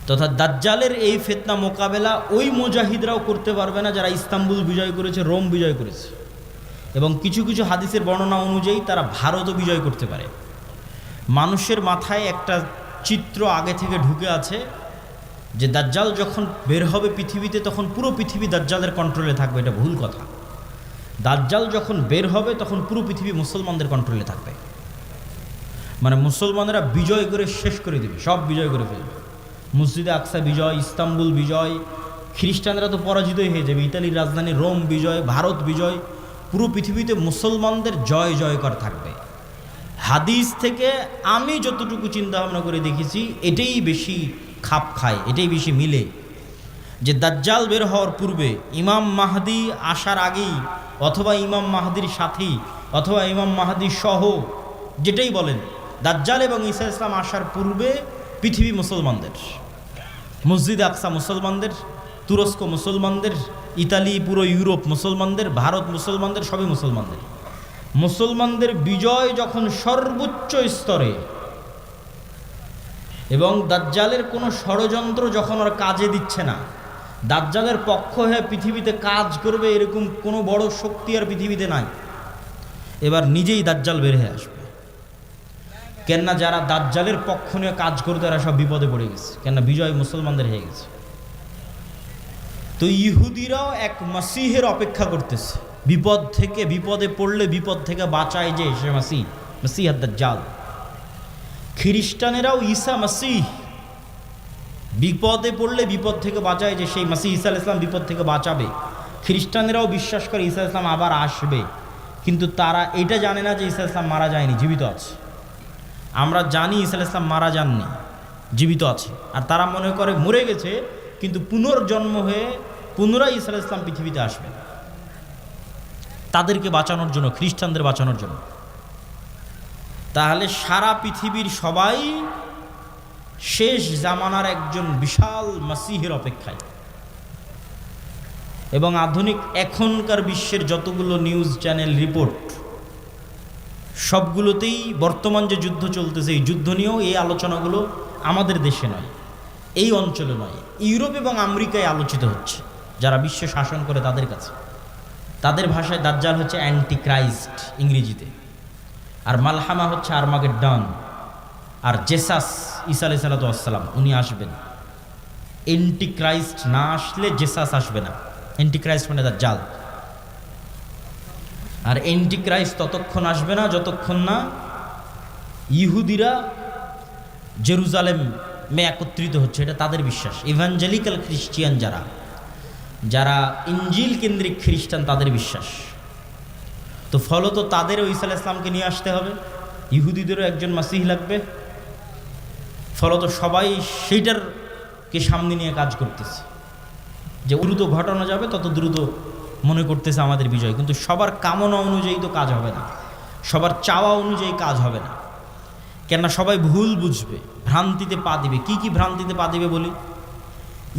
তথা দাজ্জালের এই ফিতনা মোকাবেলা ওই মুজাহিদরাও করতে পারবে না যারা ইস্তাম্বুল বিজয় করেছে, রোম বিজয় করেছে। এবং কিছু কিছু হাদিসের বর্ণনা অনুযায়ী তারা ভারতও বিজয় করতে পারে। মানুষের মাথায় একটা চিত্র আগে থেকে ঢুকে আছে যে দাজ্জাল যখন বের হবে পৃথিবীতে, তখন পুরো পৃথিবী দাজ্জালের কন্ট্রোলে থাকবে। এটা ভুল কথা। দাজ্জাল যখন বের হবে তখন পুরো পৃথিবী মুসলমানদের কন্ট্রোলে থাকবে। মানে মুসলমানেরা বিজয় করে শেষ করে দেবে, সব বিজয় করে ফেলবে। মসজিদে আকসা বিজয়, ইস্তাম্বুল বিজয়, খ্রিস্টানরা তো পরাজিতই হয়ে যাবে, ইতালির রাজধানী রোম বিজয়, ভারত বিজয়, পুরো পৃথিবীতে মুসলমানদের জয় জয়কার থাকবে। হাদিস থেকে আমি যতটুকু চিন্তা ভাবনা করে দেখেছি, এটাই বেশি খাপ খায়, এটাই বেশি মিলে, যে দাজ্জাল বের হওয়ার পূর্বে, ইমাম মাহদি আসার আগেই, অথবা ইমাম মাহদির সাথী, অথবা ইমাম মাহদি সহ, যেটাই বলেন, দাজ্জাল এবং ঈসা ইসলাম আসার পূর্বে পৃথিবী মুসলমানদের, মসজিদে আকসা মুসলমানদের, তুরস্ক মুসলমানদের, ইতালি, পুরো ইউরোপ মুসলমানদের, ভারত মুসলমানদের, সবই মুসলমানদের। মুসলমানদের বিজয় যখন সর্বোচ্চ স্তরে, এবং দাজ্জালের কোনো ষড়যন্ত্র যখন আর কাজে দিচ্ছে না, দাজ্জালের পক্ষ হয়ে পৃথিবীতে কাজ করবে এরকম কোনো বড় শক্তি আর পৃথিবীতে নাই, এবার নিজেই দাজ্জাল বের হয়ে আসবে। কেননা যারা দাজ্জালের পক্ষ নিয়ে কাজ করতে, তারা সব বিপদে পড়ে গেছে, কেননা বিজয় মুসলমানদের হয়ে গেছে। তো ইহুদিরাও এক মাসিহের অপেক্ষা করতেছে, বিপদ থেকে, বিপদে পড়লে বিপদ থেকে বাঁচায় যে সে মাসিহ দাজ্জাল। খ্রিস্টানেরাও ঈসা মাসিহ, বিপদে পড়লে বিপদ থেকে বাঁচায় যে সেই মাসিহ ঈসা আলাইহিস সালাম বিপদ থেকে বাঁচাবে। খ্রিস্টানেরাও বিশ্বাস করে ঈসা আলাইহিস সালাম আবার আসবে, কিন্তু তারা এটা জানে না যে ঈসা আলাইহিস সালাম মারা যায়নি, জীবিত আছে। আমরা জানি ঈসা আলাইহিস সালাম মারা যাননি, জীবিত আছে। আর তারা মনে করে মরে গেছে, কিন্তু পুনর্জন্ম হয়ে পুনরায় ঈসা আলাইহিস সালাম পৃথিবীতে আসবে তাদেরকে বাঁচানোর জন্য, খ্রিস্টানদের বাঁচানোর জন্য। তাহলে সারা পৃথিবীর সবাই শেষ জামানার একজন বিশাল মাসিহের অপেক্ষায়। এবং আধুনিক এখনকার বিশ্বের যতগুলো নিউজ চ্যানেল রিপোর্ট, সবগুলোতেই বর্তমান যে যুদ্ধ চলতেছে এই যুদ্ধ নিয়েও এই আলোচনাগুলো আমাদের দেশে নয়, এই অঞ্চলে নয়, ইউরোপ এবং আমেরিকায় আলোচিত হচ্ছে। যারা বিশ্ব শাসন করে তাদের কাছে, তাদের ভাষায় দাজ্জাল হচ্ছে অ্যান্টি ক্রাইস্ট ইংরেজিতে, আর মালহামা হচ্ছে আর্মাগেড্ডন, আর জেসাস ঈসা আলাইহিস সালাম উনি আসবেন। অ্যান্টি ক্রাইস্ট না আসলে জেসাস আসবে না। অ্যান্টি ক্রাইস্ট মানে দাজ্জাল। আর অ্যান্টি ক্রাইস্ট ততক্ষণ আসবে না যতক্ষণ না ইহুদিরা জেরুজালেমে একত্রিত হচ্ছে, এটা তাদের বিশ্বাস। ইভাঞ্জেলিক্যাল খ্রিস্টিয়ান যারা ইনজিল কেন্দ্রিক খ্রিস্টান, তাদের বিশ্বাস। তো ফলত তাদেরও ঈসা আলাইহিস সালামকে নিয়ে আসতে হবে, ইহুদিদেরও একজন মাসিহ লাগবে। ফলত সবাই সেইটারকে সামনে নিয়ে কাজ করতেছে, যে দ্রুত ঘটানো যাবে তত দ্রুত মনে করতেছে আমাদের বিজয়। কিন্তু সবার কামনা অনুযায়ী তো কাজ হবে না, সবার চাওয়া অনুযায়ী কাজ হবে না। কেননা সবাই ভুল বুঝবে, ভ্রান্তিতে পা দিবে। কি কি ভ্রান্তিতে পা দিবে বলি?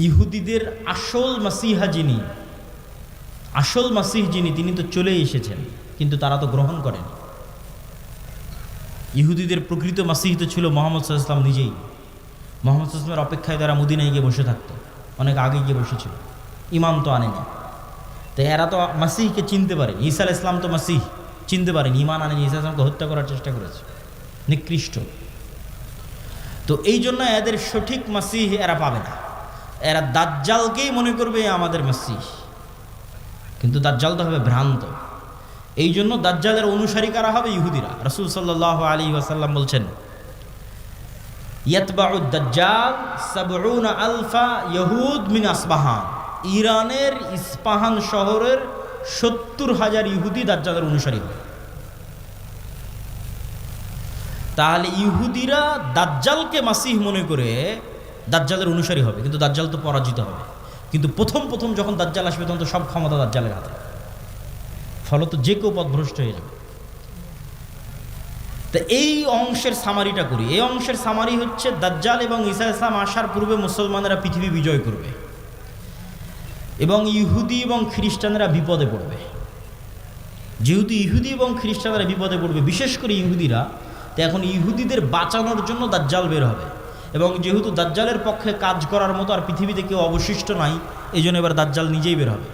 ইহুদিদের আসল মাসিহা যিনি, আসল মাসিহ যিনি, তিনি তো চলেই এসেছেন, কিন্তু তারা তো গ্রহণ করেনি। ইহুদিদের প্রকৃত মাসিহ তো ছিল মুহাম্মদ সাল্লাল্লাহু আলাইহি ওয়াসাল্লাম নিজেই। মুহাম্মদ সাল্লাল্লাহু আলাইহি ওয়াসাল্লামের অপেক্ষায় তারা মদিনায় গিয়ে বসে থাকতো, অনেক আগে গিয়ে বসেছিল, ইমান তো আনেনি। তো এরা তো মাসিহকে চিনতে পারে, ঈসা আলাইহিস সালাম তো মাসিহ চিনতে পারেনি, ইমান আনেনি, ঈসা আলাইহিস সালামকে হত্যা করার চেষ্টা করেছে, নিকৃষ্ট। তো এই জন্য এদের সঠিক মাসিহ এরা পাবে না। এরা দাজ্জালকেই মনে করবে আমাদের মাসিহ, কিন্তু দাজ্জাল তো হবে ভ্রান্ত। এই জন্য দাজ্জালের অনুসারী কারা হবে? ইহুদিরা। রাসূল সাল্লাল্লাহু আলাইহি ওয়াসাল্লাম বলছেন, ইয়াতবাউ দাজ্জাল ৭০ আলফা ইয়াহুদ মিন আসবাহান। ইরানের ইস্পাহান শহরের ৭০,০০০ ইহুদি দাজ্জালের অনুসারী হবে। তাহলে ইহুদিরা দাজ্জালকে মাসিহ মনে করে দাজ্জালের অনুসারী হবে, কিন্তু দাজ্জাল তো পরাজিত হবে। কিন্তু প্রথম যখন দাজ্জাল আসবে তখন তো সব ক্ষমতা দাজ্জালের হাতে, ফলত যে কেউ পথভ্রষ্ট হয়ে যাবে। তো এই অংশের সামারিটা করি। এই অংশের সামারি হচ্ছে দাজ্জাল এবং ঈসা আলাইহিস সালাম আসার পূর্বে মুসলমানেরা পৃথিবী বিজয় করবে এবং ইহুদি এবং খ্রিস্টানেরা বিপদে পড়বে। যেহেতু ইহুদি এবং খ্রিস্টানেরা বিপদে পড়বে, বিশেষ করে ইহুদিরা, তো এখন ইহুদিদের বাঁচানোর জন্য দাজ্জাল বের হবে। এবং যেহেতু দাজ্জালের পক্ষে কাজ করার মতো আর পৃথিবীতে কেউ অবশিষ্ট নাই, এই জন্য এবার দাজ্জাল নিজেই বের হবে।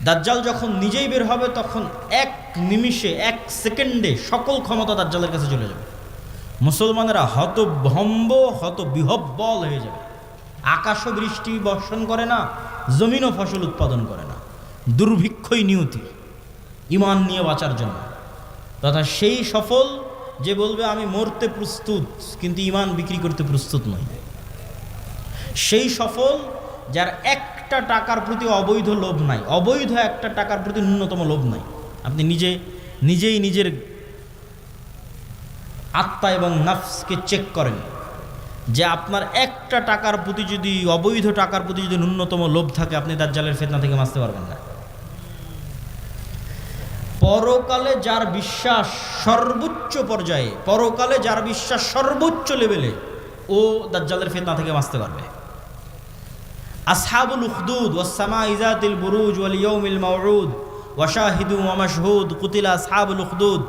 দাজ্জাল যখন নিজেই বের হবে তখন এক নিমিষে, এক সেকেন্ডে সকল ক্ষমতা দাজ্জালের কাছে চলে যাবে। মুসলমানেরা হতভম্ব, হতবিহ্বল হয়ে যাবে। আকাশও বৃষ্টি বর্ষণ করে না, জমিনও ফসল উৎপাদন করে না, দুর্ভিক্ষই নিয়তি ইমান নিয়ে বাঁচার জন্য। তথা সেই সফল যে বলবে আমি মরতে প্রস্তুত কিন্তু ইমান বিক্রি করতে প্রস্তুত নই। সেই সফল যার একটা টাকার প্রতি অবৈধ লোভ নাই, অবৈধ একটা টাকার প্রতি ন্যূনতম লোভ নাই। আপনি নিজেই নিজের আত্মা এবং নফসকে চেক করেন যে আপনার একটা টাকার প্রতি যদি, অবৈধ টাকার প্রতি যদি ন্যূনতম লোভ থাকে, আপনি দাজ্জালের ফিতনা থেকে বাঁচতে পারবেন না। পরকালে যার বিশ্বাস সর্বোচ্চ পর্যায়ে, পরকালে যার বিশ্বাস সর্বোচ্চ লেভেলে, ও দাজ্জালের ফিতনা থেকে বাঁচতে পারবে। আসহাবুল উখদুদ ওয়াস সামাই যাতিল বুরুজ ওয়াল ইয়াউমিল মাউউদ ওয়া শাহিদু ওয়া মাশহুদ কুতিলা আসহাবুল উখদুদ।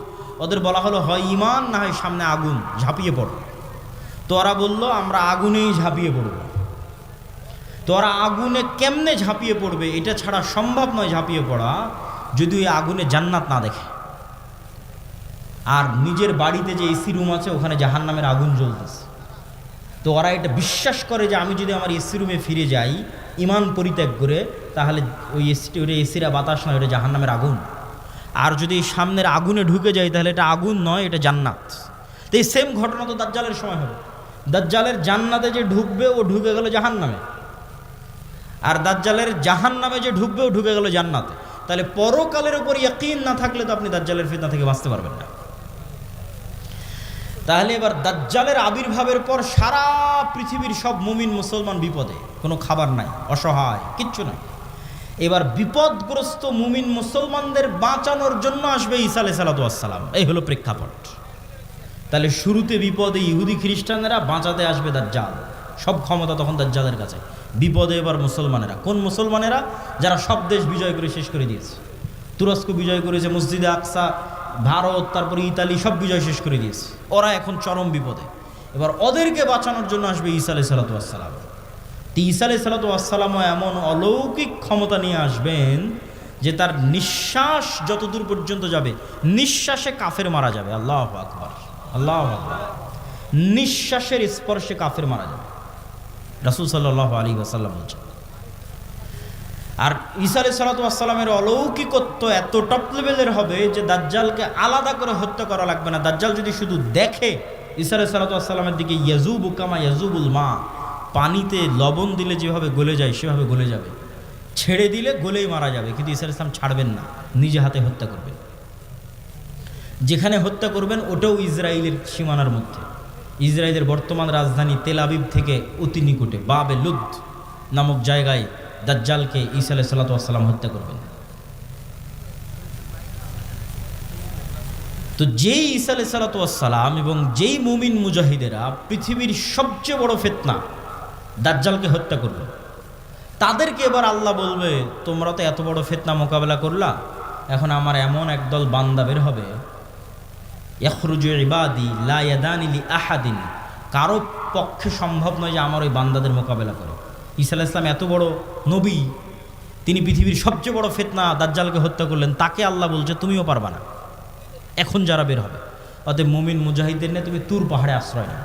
ওদের বলা হলো হয় ঈমান না হয় সামনে আগুন, ঝাঁপিয়ে পড়ো। তো ওরা বলল আমরা আগুনেই ঝাঁপিয়ে পড়ব। তো ওরা আগুনে কেমনে ঝাঁপিয়ে পড়বে এটা ছাড়া সম্ভব নয় ঝাঁপিয়ে পড়া, যদি ওই আগুনে জান্নাত না দেখে। আর নিজের বাড়িতে যে এসি রুম আছে ওখানে জাহান্নামের আগুন জ্বলতেছে। তো ওরা এটা বিশ্বাস করে যে আমি যদি আমার এসি রুমে ফিরে যাই ইমান পরিত্যাগ করে, তাহলে ওই এসিরা বাতাস নয়, এটা জাহান্নামের আগুন। আর যদি সামনের আগুনে ঢুকে যাই তাহলে এটা আগুন নয়, এটা জান্নাত। তো এই সেম ঘটনা তো দাজ্জালের সময় হবে। দাজ্জালের জান্নাতে যে ঢুকবে ও ঢুকে গেল জাহান্নামে, আর দাজ্জালের জাহান্নামে যে ঢুকবে ও ঢুকে গেল জান্নাতে। তাহলে পরকালের উপর ইয়াকিন না থাকলে তো আপনি দাজ্জালের ফিতনা থেকে বাঁচতে পারবেন না। তাহলে এবার দাজ্জালের আবির্ভাবের পর সারা পৃথিবীর সব মুমিন মুসলমান বিপদে, কোনো খাবার নাই, অসহায়, কিচ্ছু নাই। এবার বিপদগ্রস্ত মুমিন মুসলমানদের বাঁচানোর জন্য আসবে ঈসা আলাইহিস সালাম। এই হলো প্রেক্ষাপট। তাহলে শুরুতে বিপদে ইহুদি খ্রিস্টানেরা, বাঁচাতে আসবে দাজ্জাল। সব ক্ষমতা তখন দাজ্জালের কাছে। বিপদে এবার মুসলমানেরা। কোন মুসলমানেরা? যারা সব দেশ বিজয় করে শেষ করে দিয়েছে। তুরস্ক বিজয় করেছে, মসজিদে আকসা, ভারত, তারপরে ইতালি, সব বিজয় শেষ করে দিয়েছে। ওরা এখন চরম বিপদে। এবার ওদেরকে বাঁচানোর জন্য আসবে ঈসা আলাইহিস সালাম। ঈসা আলাইহিস সালামও এমন অলৌকিক ক্ষমতা নিয়ে আসবেন যে তার নিঃশ্বাস যতদূর পর্যন্ত যাবে, নিঃশ্বাসে কাফের মারা যাবে। আল্লাহু আকবার, আল্লাহু আকবার। নিঃশ্বাসের স্পর্শে কাফের মারা যাবে, রাসূল সাল্লাল্লাহু আলাইহি ওয়াসাল্লাম বলছেন। আর ঈসা আলাইহিস সালামের অলৌকিকত্ব এত টপ লেভেলের হবে যে দাজ্জালকে আলাদা করে হত্যা করা লাগবে না। দাজ্জাল যদি শুধু দেখে ঈসা আলাইহিস সালামের দিকে, ইয়াজুবু কামা ইয়াজুবুল মা, পানিতে লবণ দিলে যেভাবে গলে যায় সেভাবে গলে যাবে, ছেড়ে দিলে গলেই মারা যাবে। কিন্তু ঈসা আলাইহিস সালাম ছাড়বেন না, নিজে হাতে হত্যা করবেন। যেখানে হত্যা করবেন ওটাও ইসরায়েলের সীমানার মধ্যে। ইসরায়েলের বর্তমান রাজধানী তেল আবিব থেকে অতি নিকটে বাবে লুদ নামক জায়গায় দাজ্জালকে ঈসা আলাইহিস সালাম হত্যা করবেন। তো যেই ঈসা আলাইহিস সালাম এবং যেই মুমিন মুজাহিদেরা পৃথিবীর সবচেয়ে বড় ফিতনা দাজ্জালকে হত্যা করবে, তাদেরকে এবার আল্লাহ বলবে, তোমরা তো এত বড় ফিতনা মোকাবেলা করলা, এখন আমার এমন একদল বান্দা বের হবে, ইয়াখরুজু ইবাদি লা ইয়াদানি লি আহাদিন, কারো পক্ষে সম্ভব নয় যে আমার ওই বান্দাদের মোকাবেলা করে। ঈসা আলাইহিস সালাম এত বড় নবী, তিনি পৃথিবীর সবচেয়ে বড় ফিতনা দাজ্জালকে হত্যা করলেন, তাকে আল্লাহ বলছে তুমিও পারবা না। এখন যারা বের হবে, অতএব মুমিন মুজাহিদদের নিয়ে তুমি তুর পাহাড়ে আশ্রয় নাও।